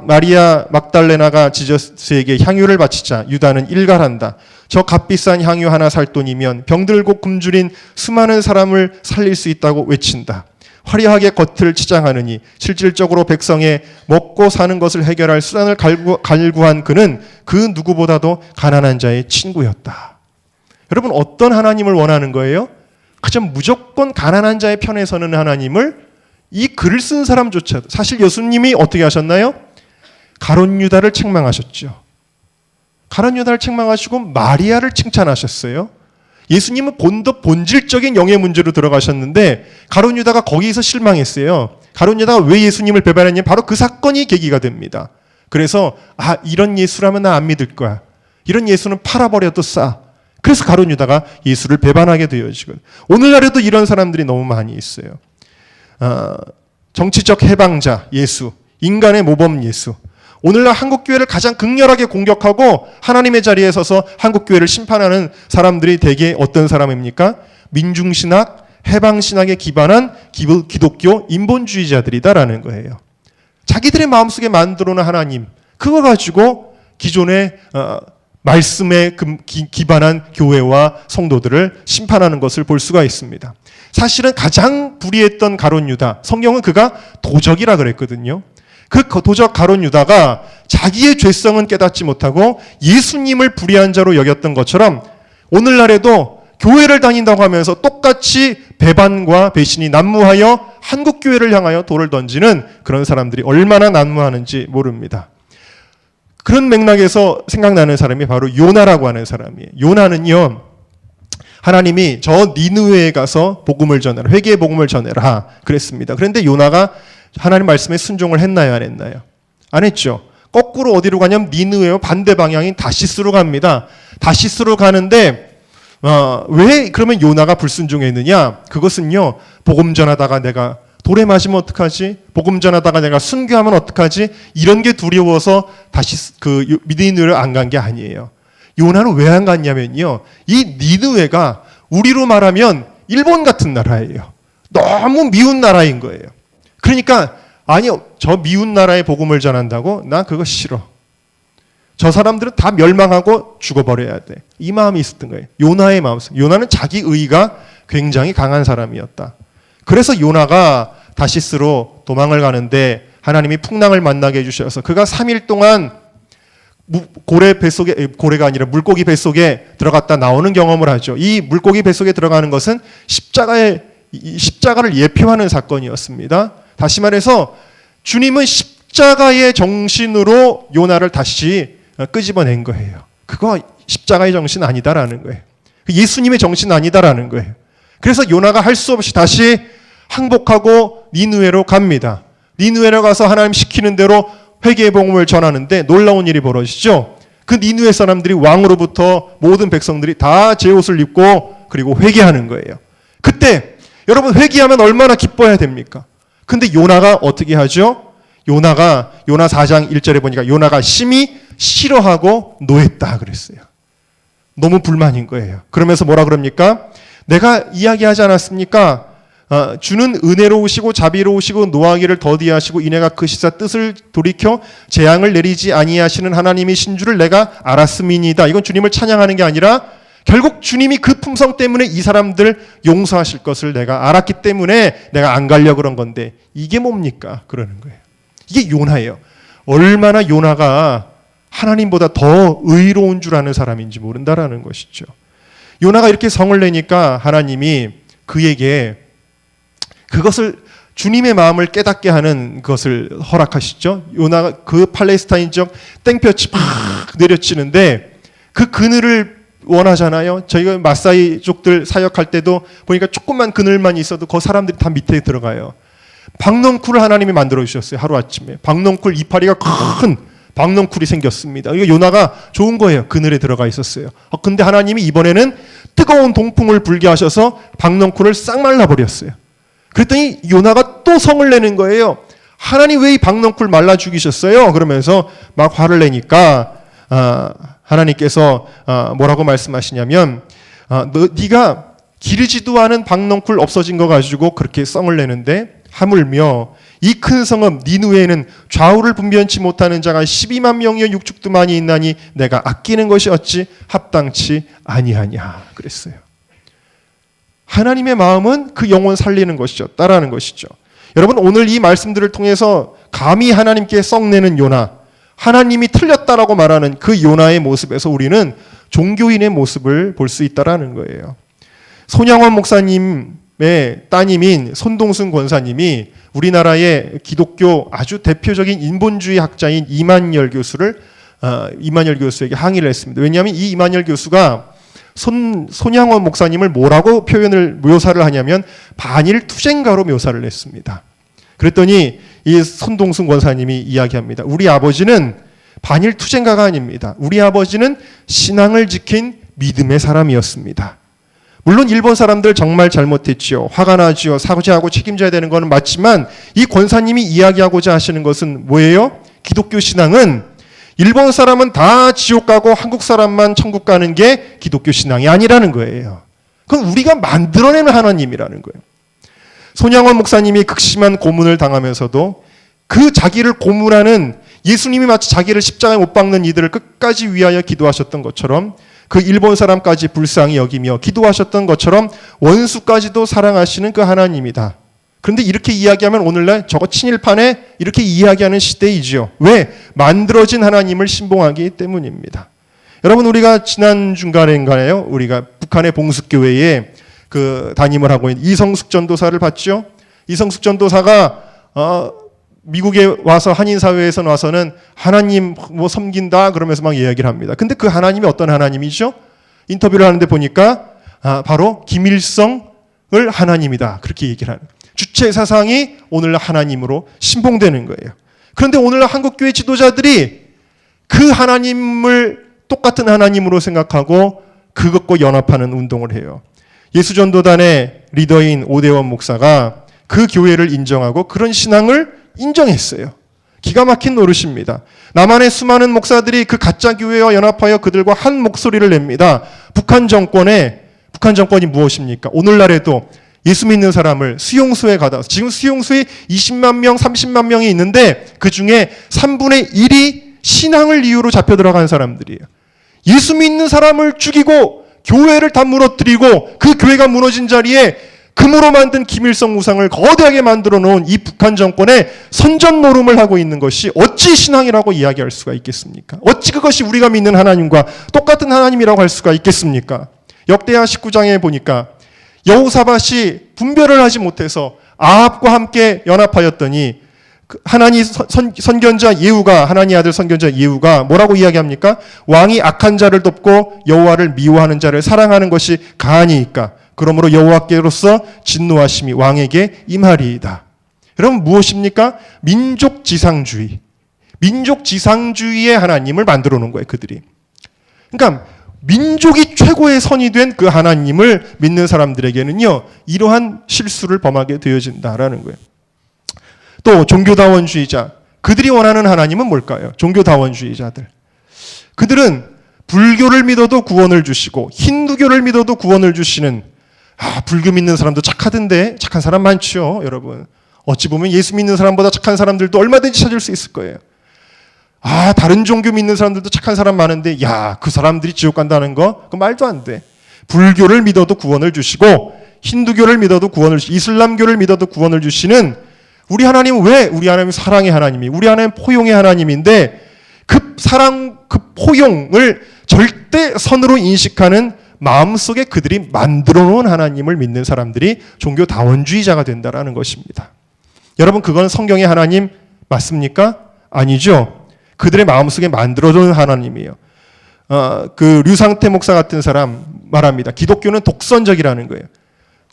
마리아 막달레나가 지저스에게 향유를 바치자 유다는 일갈한다. 저 값비싼 향유 하나 살 돈이면 병들고 굶주린 수많은 사람을 살릴 수 있다고 외친다. 화려하게 겉을 치장하느니 실질적으로 백성의 먹고 사는 것을 해결할 수단을 갈구한 그는 그 누구보다도 가난한 자의 친구였다. 여러분, 어떤 하나님을 원하는 거예요? 그냥 무조건 가난한 자의 편에 서는 하나님을 이 글을 쓴 사람조차도, 사실 예수님이 어떻게 하셨나요? 가룟 유다를 책망하셨죠. 가룟 유다를 책망하시고 마리아를 칭찬하셨어요. 예수님은 본질적인 영의 문제로 들어가셨는데 가룟 유다가 거기서 실망했어요. 가룟 유다가 왜 예수님을 배반했냐면 바로 그 사건이 계기가 됩니다. 그래서 이런 예수라면 나 안 믿을 거야. 이런 예수는 팔아버려도 싸. 그래서 가룟 유다가 예수를 배반하게 되어지고, 오늘날에도 이런 사람들이 너무 많이 있어요. 정치적 해방자 예수, 인간의 모범 예수. 오늘날 한국교회를 가장 극렬하게 공격하고 하나님의 자리에 서서 한국교회를 심판하는 사람들이 대개 어떤 사람입니까? 민중신학, 해방신학에 기반한 기독교 인본주의자들이다라는 거예요. 자기들의 마음속에 만들어놓은 하나님, 그거 가지고 기존의 말씀에 기반한 교회와 성도들을 심판하는 것을 볼 수가 있습니다. 사실은 가장 불의했던 가룟 유다, 성경은 그가 도적이라 그랬거든요. 그 도적 가룟 유다가 자기의 죄성은 깨닫지 못하고 예수님을 불의한 자로 여겼던 것처럼 오늘날에도 교회를 다닌다고 하면서 똑같이 배반과 배신이 난무하여 한국교회를 향하여 돌을 던지는 그런 사람들이 얼마나 난무하는지 모릅니다. 그런 맥락에서 생각나는 사람이 바로 요나라고 하는 사람이에요. 요나는요, 하나님이 저 니느웨에 가서 복음을 전해라, 회개의 복음을 전해라 그랬습니다. 그런데 요나가 하나님 말씀에 순종을 했나요, 안 했나요? 안 했죠. 거꾸로 어디로 가냐면 니느웨와 반대 방향인 다시스로 갑니다. 다시스로 가는데 왜 그러면 요나가 불순종했느냐? 그것은요, 복음 전하다가 내가 돌에 맞으면 어떡하지? 복음 전하다가 내가 순교하면 어떡하지? 이런 게 두려워서 다시 그 니느웨를 안 간 게 아니에요. 요나는 왜 안 갔냐면요, 이 니느웨가 우리로 말하면 일본 같은 나라예요. 너무 미운 나라인 거예요. 그러니까 아니요, 저 미운 나라에 복음을 전한다고? 나 그거 싫어. 저 사람들은 다 멸망하고 죽어버려야 돼. 이 마음이 있었던 거예요. 요나의 마음. 요나는 자기 의의가 굉장히 강한 사람이었다. 그래서 요나가 다시스로 도망을 가는데 하나님이 풍랑을 만나게 해주셔서 그가 3일 동안 고래가 아니라 물고기 뱃속에 들어갔다 나오는 경험을 하죠. 이 물고기 뱃속에 들어가는 것은 십자가를 예표하는 사건이었습니다. 다시 말해서 주님은 십자가의 정신으로 요나를 다시 끄집어낸 거예요. 그거 십자가의 정신 아니다라는 거예요. 예수님의 정신 아니다라는 거예요. 그래서 요나가 할 수 없이 다시 항복하고 니느웨로 갑니다. 니느웨로 가서 하나님 시키는 대로 회개의 복음을 전하는데 놀라운 일이 벌어지죠. 그 니느웨 사람들이 왕으로부터 모든 백성들이 다 제 옷을 입고 그리고 회개하는 거예요. 그때 여러분 회개하면 얼마나 기뻐해야 됩니까? 근데 요나가 어떻게 하죠? 요나 4장 1절에 보니까 요나가 심히 싫어하고 노했다 그랬어요. 너무 불만인 거예요. 그러면서 뭐라 그럽니까? 내가 이야기하지 않았습니까? 주는 은혜로우시고 자비로우시고 노하기를 더디하시고 이내가 크시사 뜻을 돌이켜 재앙을 내리지 아니하시는 하나님이신 줄을 내가 알았음이니이다. 이건 주님을 찬양하는 게 아니라 결국 주님이 그 품성 때문에 이 사람들 용서하실 것을 내가 알았기 때문에 내가 안 가려고 그런 건데 이게 뭡니까? 그러는 거예요. 이게 요나예요. 얼마나 요나가 하나님보다 더 의로운 줄 아는 사람인지 모른다라는 것이죠. 요나가 이렇게 성을 내니까 하나님이 그에게 그것을 주님의 마음을 깨닫게 하는 것을 허락하시죠. 요나가 그 팔레스타인 지역 땡볕이 막 내려치는데 그 그늘을 원하잖아요. 저희가 마사이족들 사역할 때도 보니까 조금만 그늘만 있어도 그 사람들이 다 밑에 들어가요. 박넝쿨을 하나님이 만들어 주셨어요. 하루아침에 박넝쿨 이파리가 큰 박넝쿨이 생겼습니다. 이거 요나가 좋은 거예요. 그늘에 들어가 있었어요. 근데 하나님이 이번에는 뜨거운 동풍을 불게 하셔서 박넝쿨을 싹 말라버렸어요. 그랬더니 요나가 또 성을 내는 거예요. 하나님 왜 이 박넝쿨 말라 죽이셨어요? 그러면서 막 화를 내니까 하나님께서 뭐라고 말씀하시냐면 네가 기르지도 않은 박넝쿨 없어진 거 가지고 그렇게 성을 내는데 하물며 이 큰 성읍 니느웨에는 좌우를 분변치 못하는 자가 12만 명이여 육축도 많이 있나니 내가 아끼는 것이 어찌 합당치 아니하냐 그랬어요. 하나님의 마음은 그 영혼 살리는 것이죠. 따라하는 것이죠. 여러분 오늘 이 말씀들을 통해서 감히 하나님께 썩내는 요나, 하나님이 틀렸다라고 말하는 그 요나의 모습에서 우리는 종교인의 모습을 볼 수 있다라는 거예요. 손양원 목사님의 따님인 손동순 권사님이 우리나라의 기독교 아주 대표적인 인본주의 학자인 이만열 교수에게 항의를 했습니다. 왜냐하면 이 이만열 교수가 손양원 목사님을 뭐라고 묘사를 하냐면 반일 투쟁가로 묘사를 했습니다. 그랬더니 이 손동순 권사님이 이야기합니다. 우리 아버지는 반일 투쟁가가 아닙니다. 우리 아버지는 신앙을 지킨 믿음의 사람이었습니다. 물론 일본 사람들 정말 잘못했지요. 화가 나지요. 사죄하고 책임져야 되는 것은 맞지만 이 권사님이 이야기하고자 하시는 것은 뭐예요? 기독교 신앙은 일본 사람은 다 지옥 가고 한국 사람만 천국 가는 게 기독교 신앙이 아니라는 거예요. 그건 우리가 만들어내는 하나님이라는 거예요. 손양원 목사님이 극심한 고문을 당하면서도 그 자기를 고문하는 예수님이 마치 자기를 십자가에 못 박는 이들을 끝까지 위하여 기도하셨던 것처럼 그 일본 사람까지 불쌍히 여기며 기도하셨던 것처럼 원수까지도 사랑하시는 그 하나님이다. 그런데 이렇게 이야기하면 오늘날 저거 친일판에 이렇게 이야기하는 시대이지요. 왜? 만들어진 하나님을 신봉하기 때문입니다. 여러분 우리가 지난 중간인가요? 우리가 북한의 봉숙교회에 그 담임을 하고 있는 이성숙 전도사를 봤죠. 이성숙 전도사가 미국에 와서 한인사회에서 와서는 하나님 뭐 섬긴다 그러면서 막 이야기를 합니다. 근데 그 하나님이 어떤 하나님이죠? 인터뷰를 하는데 보니까 바로 김일성을 하나님이다 그렇게 얘기를 하는 주체 사상이 오늘날 하나님으로 신봉되는 거예요. 그런데 오늘날 한국교회 지도자들이 그 하나님을 똑같은 하나님으로 생각하고 그것과 연합하는 운동을 해요. 예수전도단의 리더인 오대원 목사가 그 교회를 인정하고 그런 신앙을 인정했어요. 기가 막힌 노릇입니다. 남한의 수많은 목사들이 그 가짜 교회와 연합하여 그들과 한 목소리를 냅니다. 북한 정권이 무엇입니까? 오늘날에도 예수 믿는 사람을 수용소에 가다 지금 수용소에 20만 명, 30만 명이 있는데 그 중에 3분의 1이 신앙을 이유로 잡혀 들어간 사람들이에요. 예수 믿는 사람을 죽이고 교회를 다 무너뜨리고 그 교회가 무너진 자리에 금으로 만든 김일성 우상을 거대하게 만들어 놓은 이 북한 정권의 선전 노름을 하고 있는 것이 어찌 신앙이라고 이야기할 수가 있겠습니까? 어찌 그것이 우리가 믿는 하나님과 똑같은 하나님이라고 할 수가 있겠습니까? 역대하 19장에 보니까 여호사밧이 분별을 하지 못해서 아합과 함께 연합하였더니 하나니 선견자 예후가, 하나니 아들 선견자 예후가 뭐라고 이야기합니까? 왕이 악한 자를 돕고 여호와를 미워하는 자를 사랑하는 것이 가하니이까 그러므로 여호와께로서 진노하심이 왕에게 임하리이다. 여러분 무엇입니까? 민족지상주의. 민족지상주의의 하나님을 만들어 놓은 거예요, 그들이. 그러니까 민족이 최고의 선이 된 그 하나님을 믿는 사람들에게는요, 이러한 실수를 범하게 되어진다라는 거예요. 또 종교다원주의자, 그들이 원하는 하나님은 뭘까요? 종교다원주의자들. 그들은 불교를 믿어도 구원을 주시고 힌두교를 믿어도 구원을 주시는, 불교 믿는 사람도 착하던데 착한 사람 많죠, 여러분. 어찌 보면 예수 믿는 사람보다 착한 사람들도 얼마든지 찾을 수 있을 거예요. 다른 종교 믿는 사람들도 착한 사람 많은데 그 사람들이 지옥 간다는 거? 그 말도 안 돼. 불교를 믿어도 구원을 주시고 힌두교를 믿어도 구원을 주시고 이슬람교를 믿어도 구원을 주시는 우리 하나님은 왜? 우리 하나님은 사랑의 하나님이, 우리 하나님은 포용의 하나님인데 그 사랑, 그 포용을 절대 선으로 인식하는 마음속에 그들이 만들어 놓은 하나님을 믿는 사람들이 종교다원주의자가 된다라는 것입니다. 여러분, 그건 성경의 하나님 맞습니까? 아니죠. 그들의 마음속에 만들어 놓은 하나님이에요. 그 류상태 목사 같은 사람 말합니다. 기독교는 독선적이라는 거예요.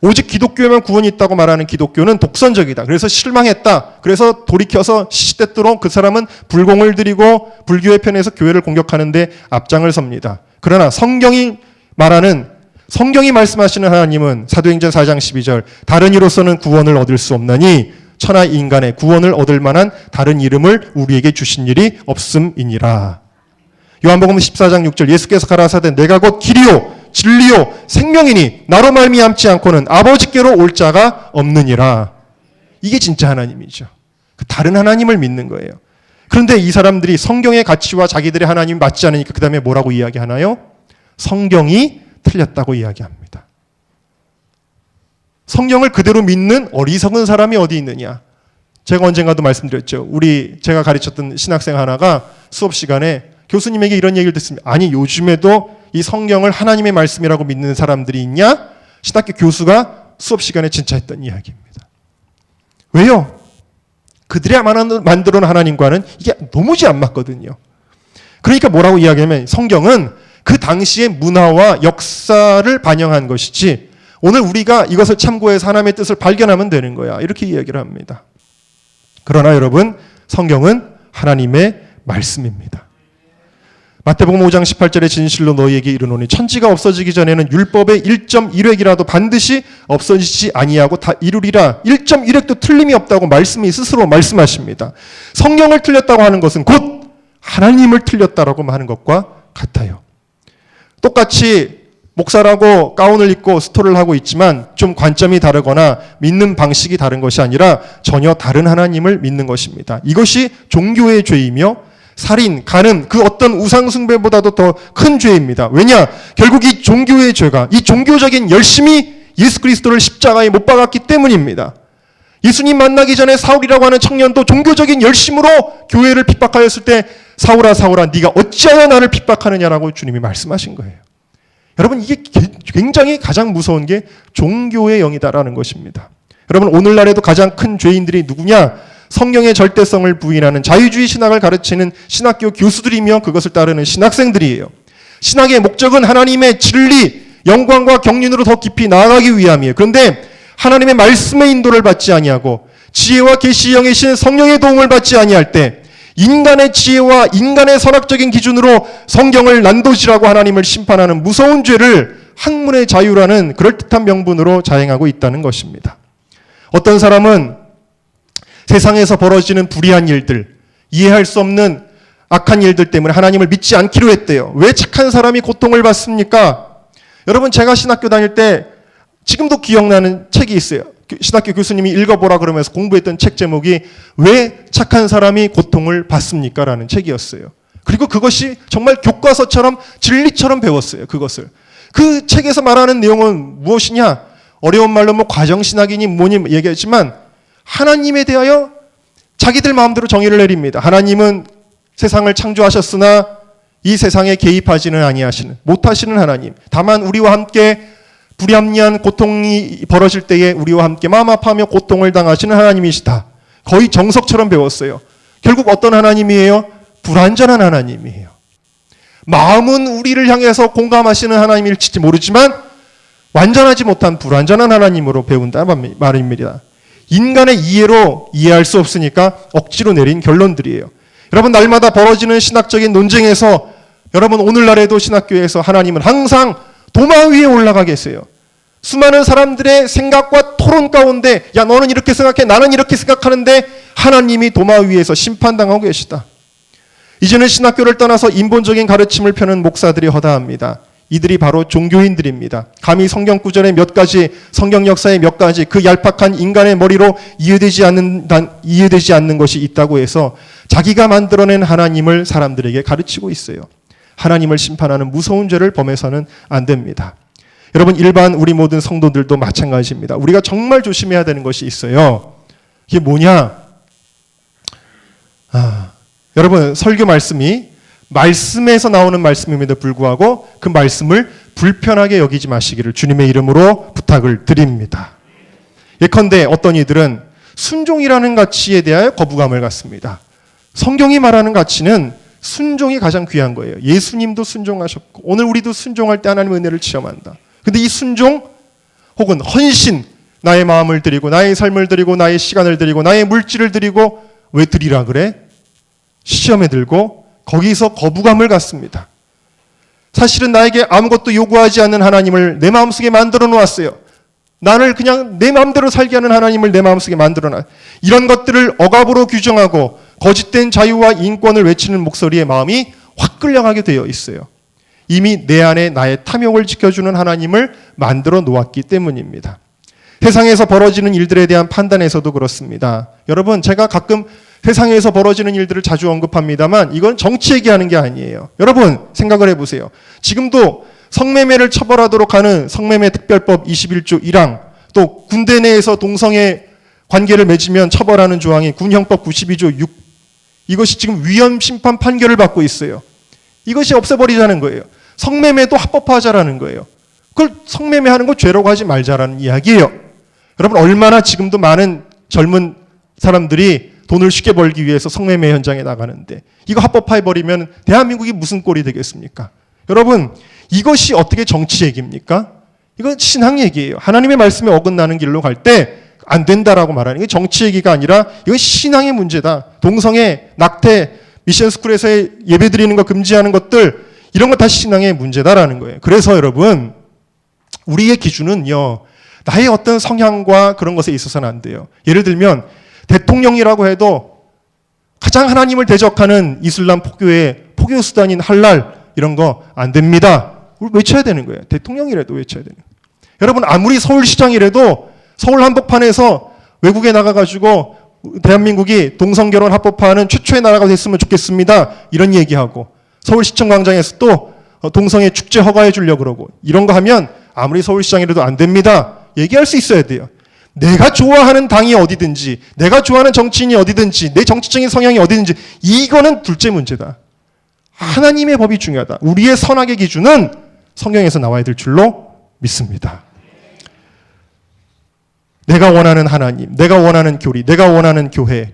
오직 기독교에만 구원이 있다고 말하는 기독교는 독선적이다. 그래서 실망했다. 그래서 돌이켜서 시시때때로 그 사람은 불공을 들이고 불교의 편에서 교회를 공격하는데 앞장을 섭니다. 그러나 성경이 말씀하시는 하나님은 사도행전 4장 12절 다른 이로서는 구원을 얻을 수 없나니 천하 인간의 구원을 얻을 만한 다른 이름을 우리에게 주신 일이 없음이니라. 요한복음 14장 6절 예수께서 가라사대 내가 곧 길이요 진리요 생명이니 나로 말미암지 않고는 아버지께로 올 자가 없느니라. 이게 진짜 하나님이죠. 다른 하나님을 믿는 거예요. 그런데 이 사람들이 성경의 가치와 자기들의 하나님이 맞지 않으니까 그 다음에 뭐라고 이야기하나요? 성경이 틀렸다고 이야기합니다. 성경을 그대로 믿는 어리석은 사람이 어디 있느냐. 제가 언젠가도 말씀드렸죠. 제가 가르쳤던 신학생 하나가 수업 시간에 교수님에게 이런 얘기를 듣습니다. 아니 요즘에도 이 성경을 하나님의 말씀이라고 믿는 사람들이 있냐? 신학교 교수가 수업 시간에 진짜 했던 이야기입니다. 왜요? 그들이 만들어 놓은 하나님과는 이게 도무지 안 맞거든요. 그러니까 뭐라고 이야기하면 성경은 그 당시의 문화와 역사를 반영한 것이지 오늘 우리가 이것을 참고해서 하나님의 뜻을 발견하면 되는 거야. 이렇게 이야기를 합니다. 그러나 여러분, 성경은 하나님의 말씀입니다. 마태복음 5장 18절에 진실로 너희에게 이르노니 천지가 없어지기 전에는 율법의 1.1획이라도 반드시 없어지지 아니하고 다 이루리라. 1.1획도 틀림이 없다고 말씀이 스스로 말씀하십니다. 성경을 틀렸다고 하는 것은 곧 하나님을 틀렸다라고 하는 것과 같아요. 똑같이 목사라고 가운을 입고 스토를 하고 있지만 좀 관점이 다르거나 믿는 방식이 다른 것이 아니라 전혀 다른 하나님을 믿는 것입니다. 이것이 종교의 죄이며 살인, 간음, 그 어떤 우상숭배보다도 더 큰 죄입니다. 왜냐? 결국 이 종교의 죄가, 이 종교적인 열심이 예수 그리스도를 십자가에 못 박았기 때문입니다. 예수님 만나기 전에 사울이라고 하는 청년도 종교적인 열심으로 교회를 핍박하였을 때 사울아 사울아 네가 어찌하여 나를 핍박하느냐라고 주님이 말씀하신 거예요. 여러분, 이게 굉장히 가장 무서운 게 종교의 영이다라는 것입니다. 여러분, 오늘날에도 가장 큰 죄인들이 누구냐? 성경의 절대성을 부인하는 자유주의 신학을 가르치는 신학교 교수들이며 그것을 따르는 신학생들이에요. 신학의 목적은 하나님의 진리, 영광과 경륜으로 더 깊이 나아가기 위함이에요. 그런데 하나님의 말씀의 인도를 받지 아니하고 지혜와 계시의 영이신 성령의 도움을 받지 아니할 때 인간의 지혜와 인간의 선악적인 기준으로 성경을 난도질하고 하나님을 심판하는 무서운 죄를 학문의 자유라는 그럴듯한 명분으로 자행하고 있다는 것입니다. 어떤 사람은 세상에서 벌어지는 불의한 일들, 이해할 수 없는 악한 일들 때문에 하나님을 믿지 않기로 했대요. 왜 착한 사람이 고통을 받습니까? 여러분, 제가 신학교 다닐 때 지금도 기억나는 책이 있어요. 신학교 교수님이 읽어보라 그러면서 공부했던 책 제목이 왜 착한 사람이 고통을 받습니까? 라는 책이었어요. 그리고 그것이 정말 교과서처럼 진리처럼 배웠어요. 그것을. 그 책에서 말하는 내용은 무엇이냐? 어려운 말로 뭐 과정신학이니 뭐니 얘기했지만 하나님에 대하여 자기들 마음대로 정의를 내립니다. 하나님은 세상을 창조하셨으나 이 세상에 개입하지는 아니하시는, 못하시는 하나님. 다만 우리와 함께 불합리한 고통이 벌어질 때에 우리와 함께 마음 아파하며 고통을 당하시는 하나님이시다. 거의 정석처럼 배웠어요. 결국 어떤 하나님이에요? 불완전한 하나님이에요. 마음은 우리를 향해서 공감하시는 하나님일지 모르지만 완전하지 못한 불완전한 하나님으로 배운다는 말입니다. 인간의 이해로 이해할 수 없으니까 억지로 내린 결론들이에요. 여러분, 날마다 벌어지는 신학적인 논쟁에서 여러분 오늘날에도 신학교에서 하나님은 항상 도마 위에 올라가 계세요. 수많은 사람들의 생각과 토론 가운데 야 너는 이렇게 생각해 나는 이렇게 생각하는데 하나님이 도마 위에서 심판당하고 계시다. 이제는 신학교를 떠나서 인본적인 가르침을 펴는 목사들이 허다합니다. 이들이 바로 종교인들입니다. 감히 성경 구절의 몇 가지, 성경 역사의 몇 가지 그 얄팍한 인간의 머리로 이해되지 않는 것이 있다고 해서 자기가 만들어낸 하나님을 사람들에게 가르치고 있어요. 하나님을 심판하는 무서운 죄를 범해서는 안 됩니다. 여러분, 일반 우리 모든 성도들도 마찬가지입니다. 우리가 정말 조심해야 되는 것이 있어요. 이게 뭐냐? 여러분, 설교 말씀에서 나오는 말씀임에도 불구하고 그 말씀을 불편하게 여기지 마시기를 주님의 이름으로 부탁을 드립니다. 예컨대 어떤 이들은 순종이라는 가치에 대하여 거부감을 갖습니다. 성경이 말하는 가치는 순종이 가장 귀한 거예요. 예수님도 순종하셨고 오늘 우리도 순종할 때 하나님의 은혜를 체험한다. 근데 이 순종 혹은 헌신, 나의 마음을 드리고 나의 삶을 드리고 나의 시간을 드리고 나의 물질을 드리고 왜 드리라 그래? 시험에 들고 거기서 거부감을 갖습니다. 사실은 나에게 아무것도 요구하지 않는 하나님을 내 마음속에 만들어 놓았어요. 나를 그냥 내 마음대로 살게 하는 하나님을 내 마음속에 만들어 놔. 이런 것들을 억압으로 규정하고 거짓된 자유와 인권을 외치는 목소리의 마음이 확 끌려가게 되어 있어요. 이미 내 안에 나의 탐욕을 지켜주는 하나님을 만들어 놓았기 때문입니다. 세상에서 벌어지는 일들에 대한 판단에서도 그렇습니다. 여러분, 제가 가끔 세상에서 벌어지는 일들을 자주 언급합니다만 이건 정치 얘기하는 게 아니에요. 여러분, 생각을 해보세요. 지금도 성매매를 처벌하도록 하는 성매매 특별법 21조 1항, 또 군대 내에서 동성애 관계를 맺으면 처벌하는 조항이 군형법 92조 6, 이것이 지금 위헌 심판 판결을 받고 있어요. 이것이 없애버리자는 거예요. 성매매도 합법화하자라는 거예요. 그걸 성매매하는 거 죄라고 하지 말자라는 이야기예요. 여러분, 얼마나 지금도 많은 젊은 사람들이 돈을 쉽게 벌기 위해서 성매매 현장에 나가는데 이거 합법화해버리면 대한민국이 무슨 꼴이 되겠습니까? 여러분, 이것이 어떻게 정치 얘기입니까? 이건 신앙 얘기예요. 하나님의 말씀에 어긋나는 길로 갈 때 안 된다라고 말하는 게 정치 얘기가 아니라 이건 신앙의 문제다. 동성애, 낙태, 미션스쿨에서 예배 드리는 거 금지하는 것들 이런 거 다 신앙의 문제다라는 거예요. 그래서 여러분, 우리의 기준은요, 나의 어떤 성향과 그런 것에 있어서는 안 돼요. 예를 들면 대통령이라고 해도 가장 하나님을 대적하는 이슬람 포교의 포교 수단인 할랄 이런 거 안 됩니다. 우리 외쳐야 되는 거예요. 대통령이라도 외쳐야 되는 거예요. 여러분, 아무리 서울시장이라도 서울 한복판에서 외국에 나가가지고 대한민국이 동성결혼 합법화하는 최초의 나라가 됐으면 좋겠습니다. 이런 얘기하고 서울시청 광장에서 또 동성애 축제 허가해 주려고 그러고 이런 거 하면 아무리 서울시장이라도 안 됩니다. 얘기할 수 있어야 돼요. 내가 좋아하는 당이 어디든지, 내가 좋아하는 정치인이 어디든지, 내 정치적인 성향이 어디든지 이거는 둘째 문제다. 하나님의 법이 중요하다. 우리의 선악의 기준은 성경에서 나와야 될 줄로 믿습니다. 내가 원하는 하나님, 내가 원하는 교리, 내가 원하는 교회.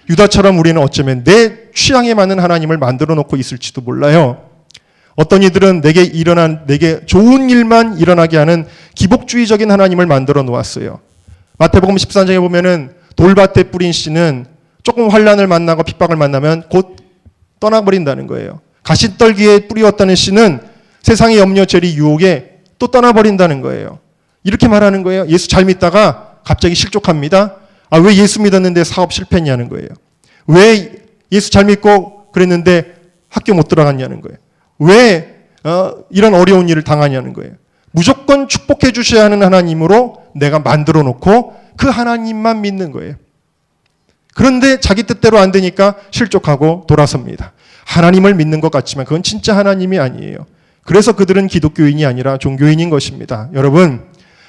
유다처럼 우리는 어쩌면 내 취향에 맞는 하나님을 만들어 놓고 있을지도 몰라요. 어떤 이들은 내게 좋은 일만 일어나게 하는 기복주의적인 하나님을 만들어 놓았어요. 마태복음 14장에 보면은 돌밭에 뿌린 씨는 조금 환난을 만나고 핍박을 만나면 곧 떠나버린다는 거예요. 가시떨기에 뿌리었다는 씨는 세상의 염려, 재리, 유혹에 또 떠나버린다는 거예요. 이렇게 말하는 거예요. 예수 잘 믿다가 갑자기 실족합니다. 왜 예수 믿었는데 사업 실패했냐는 거예요. 왜 예수 잘 믿고 그랬는데 학교 못 들어갔냐는 거예요. 왜 이런 어려운 일을 당하냐는 거예요. 무조건 축복해 주셔야 하는 하나님으로 내가 만들어 놓고 그 하나님만 믿는 거예요. 그런데 자기 뜻대로 안 되니까 실족하고 돌아섭니다. 하나님을 믿는 것 같지만 그건 진짜 하나님이 아니에요. 그래서 그들은 기독교인이 아니라 종교인인 것입니다. 여러분,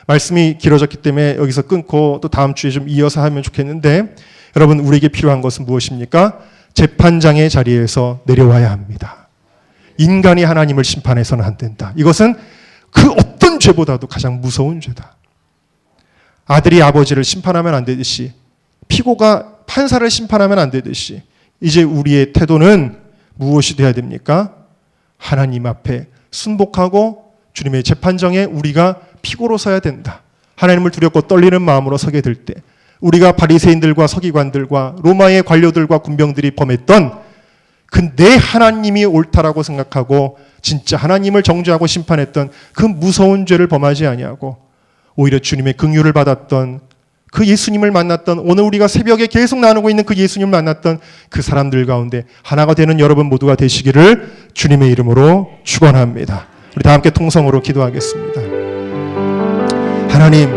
말씀이 길어졌기 때문에 여기서 끊고 또 다음 주에 좀 이어서 하면 좋겠는데, 여러분, 우리에게 필요한 것은 무엇입니까? 재판장의 자리에서 내려와야 합니다. 인간이 하나님을 심판해서는 안 된다. 이것은 그 어떤 죄보다도 가장 무서운 죄다. 아들이 아버지를 심판하면 안 되듯이, 피고가 판사를 심판하면 안 되듯이, 이제 우리의 태도는 무엇이 돼야 됩니까? 하나님 앞에 순복하고 주님의 재판정에 우리가 피고로 서야 된다. 하나님을 두렵고 떨리는 마음으로 서게 될 때, 우리가 바리새인들과 서기관들과 로마의 관료들과 군병들이 범했던 그 내 하나님이 옳다라고 생각하고 진짜 하나님을 정죄하고 심판했던 그 무서운 죄를 범하지 아니하고 오히려 주님의 긍휼을 받았던 그 예수님을 만났던, 오늘 우리가 새벽에 계속 나누고 있는 그 예수님을 만났던 그 사람들 가운데 하나가 되는 여러분 모두가 되시기를 주님의 이름으로 축원합니다. 우리 다 함께 통성으로 기도하겠습니다. 하나님,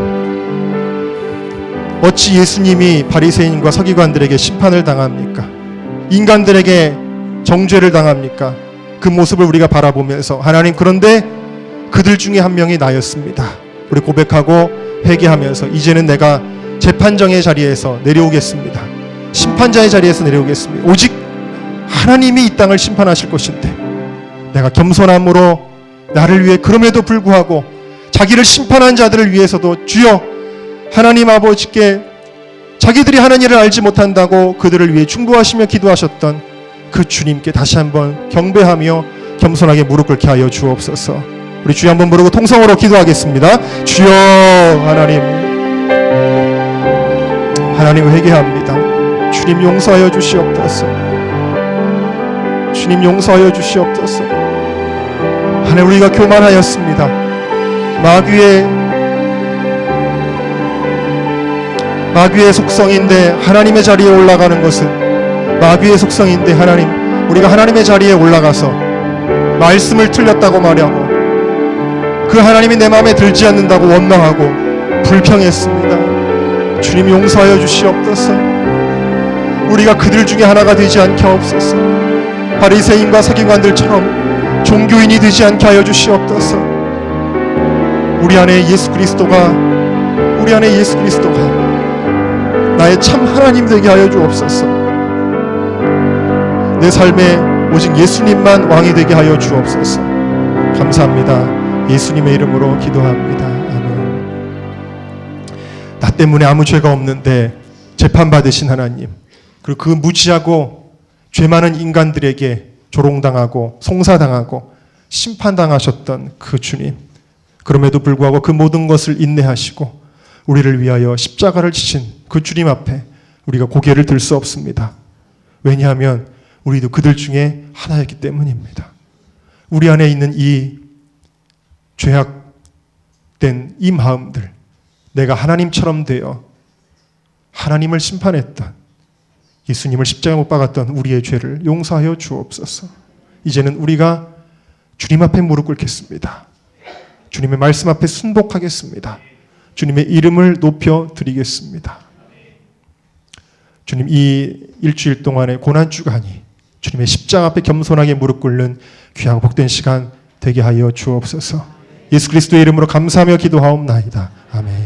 어찌 예수님이 바리새인과 서기관들에게 심판을 당합니까? 인간들에게 정죄를 당합니까? 그 모습을 우리가 바라보면서, 하나님, 그런데 그들 중에 한 명이 나였습니다. 우리 고백하고 회개하면서 이제는 내가 재판정의 자리에서 내려오겠습니다. 심판자의 자리에서 내려오겠습니다. 오직 하나님이 이 땅을 심판하실 것인데 내가 겸손함으로 나를 위해, 그럼에도 불구하고 자기를 심판한 자들을 위해서도 주여 하나님 아버지께 자기들이 하나님을 알지 못한다고 그들을 위해 중보하시며 기도하셨던 그 주님께 다시 한번 경배하며 겸손하게 무릎 꿇게 하여 주옵소서. 우리 주여 한번 부르고 통성으로 기도하겠습니다. 주여, 하나님 회개합니다. 주님 용서하여 주시옵소서. 주님 용서하여 주시옵소서. 하나님, 우리가 교만하였습니다. 마귀의 속성인데 하나님의 자리에 올라가는 것은 마귀의 속성인데, 하나님, 우리가 하나님의 자리에 올라가서 말씀을 틀렸다고 말하고 그 하나님이 내 마음에 들지 않는다고 원망하고 불평했습니다. 주님 용서하여 주시옵소서. 우리가 그들 중에 하나가 되지 않게 하옵소서. 바리새인과 서기관들처럼 종교인이 되지 않게 하여 주시옵소서. 우리 안에 예수 그리스도가 나의 참 하나님 되게 하여 주옵소서. 내 삶에 오직 예수님만 왕이 되게 하여 주옵소서. 감사합니다. 예수님의 이름으로 기도합니다. 아멘. 나 때문에 아무 죄가 없는데 재판받으신 하나님, 그리고 그 무지하고 죄 많은 인간들에게 조롱당하고 송사당하고 심판당하셨던 그 주님, 그럼에도 불구하고 그 모든 것을 인내하시고 우리를 위하여 십자가를 지신 그 주님 앞에 우리가 고개를 들 수 없습니다. 왜냐하면 우리도 그들 중에 하나였기 때문입니다. 우리 안에 있는 이 죄악된 이 마음들, 내가 하나님처럼 되어 하나님을 심판했던, 예수님을 십자가에 못 박았던 우리의 죄를 용서하여 주옵소서. 이제는 우리가 주님 앞에 무릎 꿇겠습니다. 주님의 말씀 앞에 순복하겠습니다. 주님의 이름을 높여 드리겠습니다. 주님, 이 일주일 동안의 고난주간이 주님의 십자가 앞에 겸손하게 무릎 꿇는 귀하고 복된 시간 되게 하여 주옵소서. 예수 그리스도의 이름으로 감사하며 기도하옵나이다. 아멘.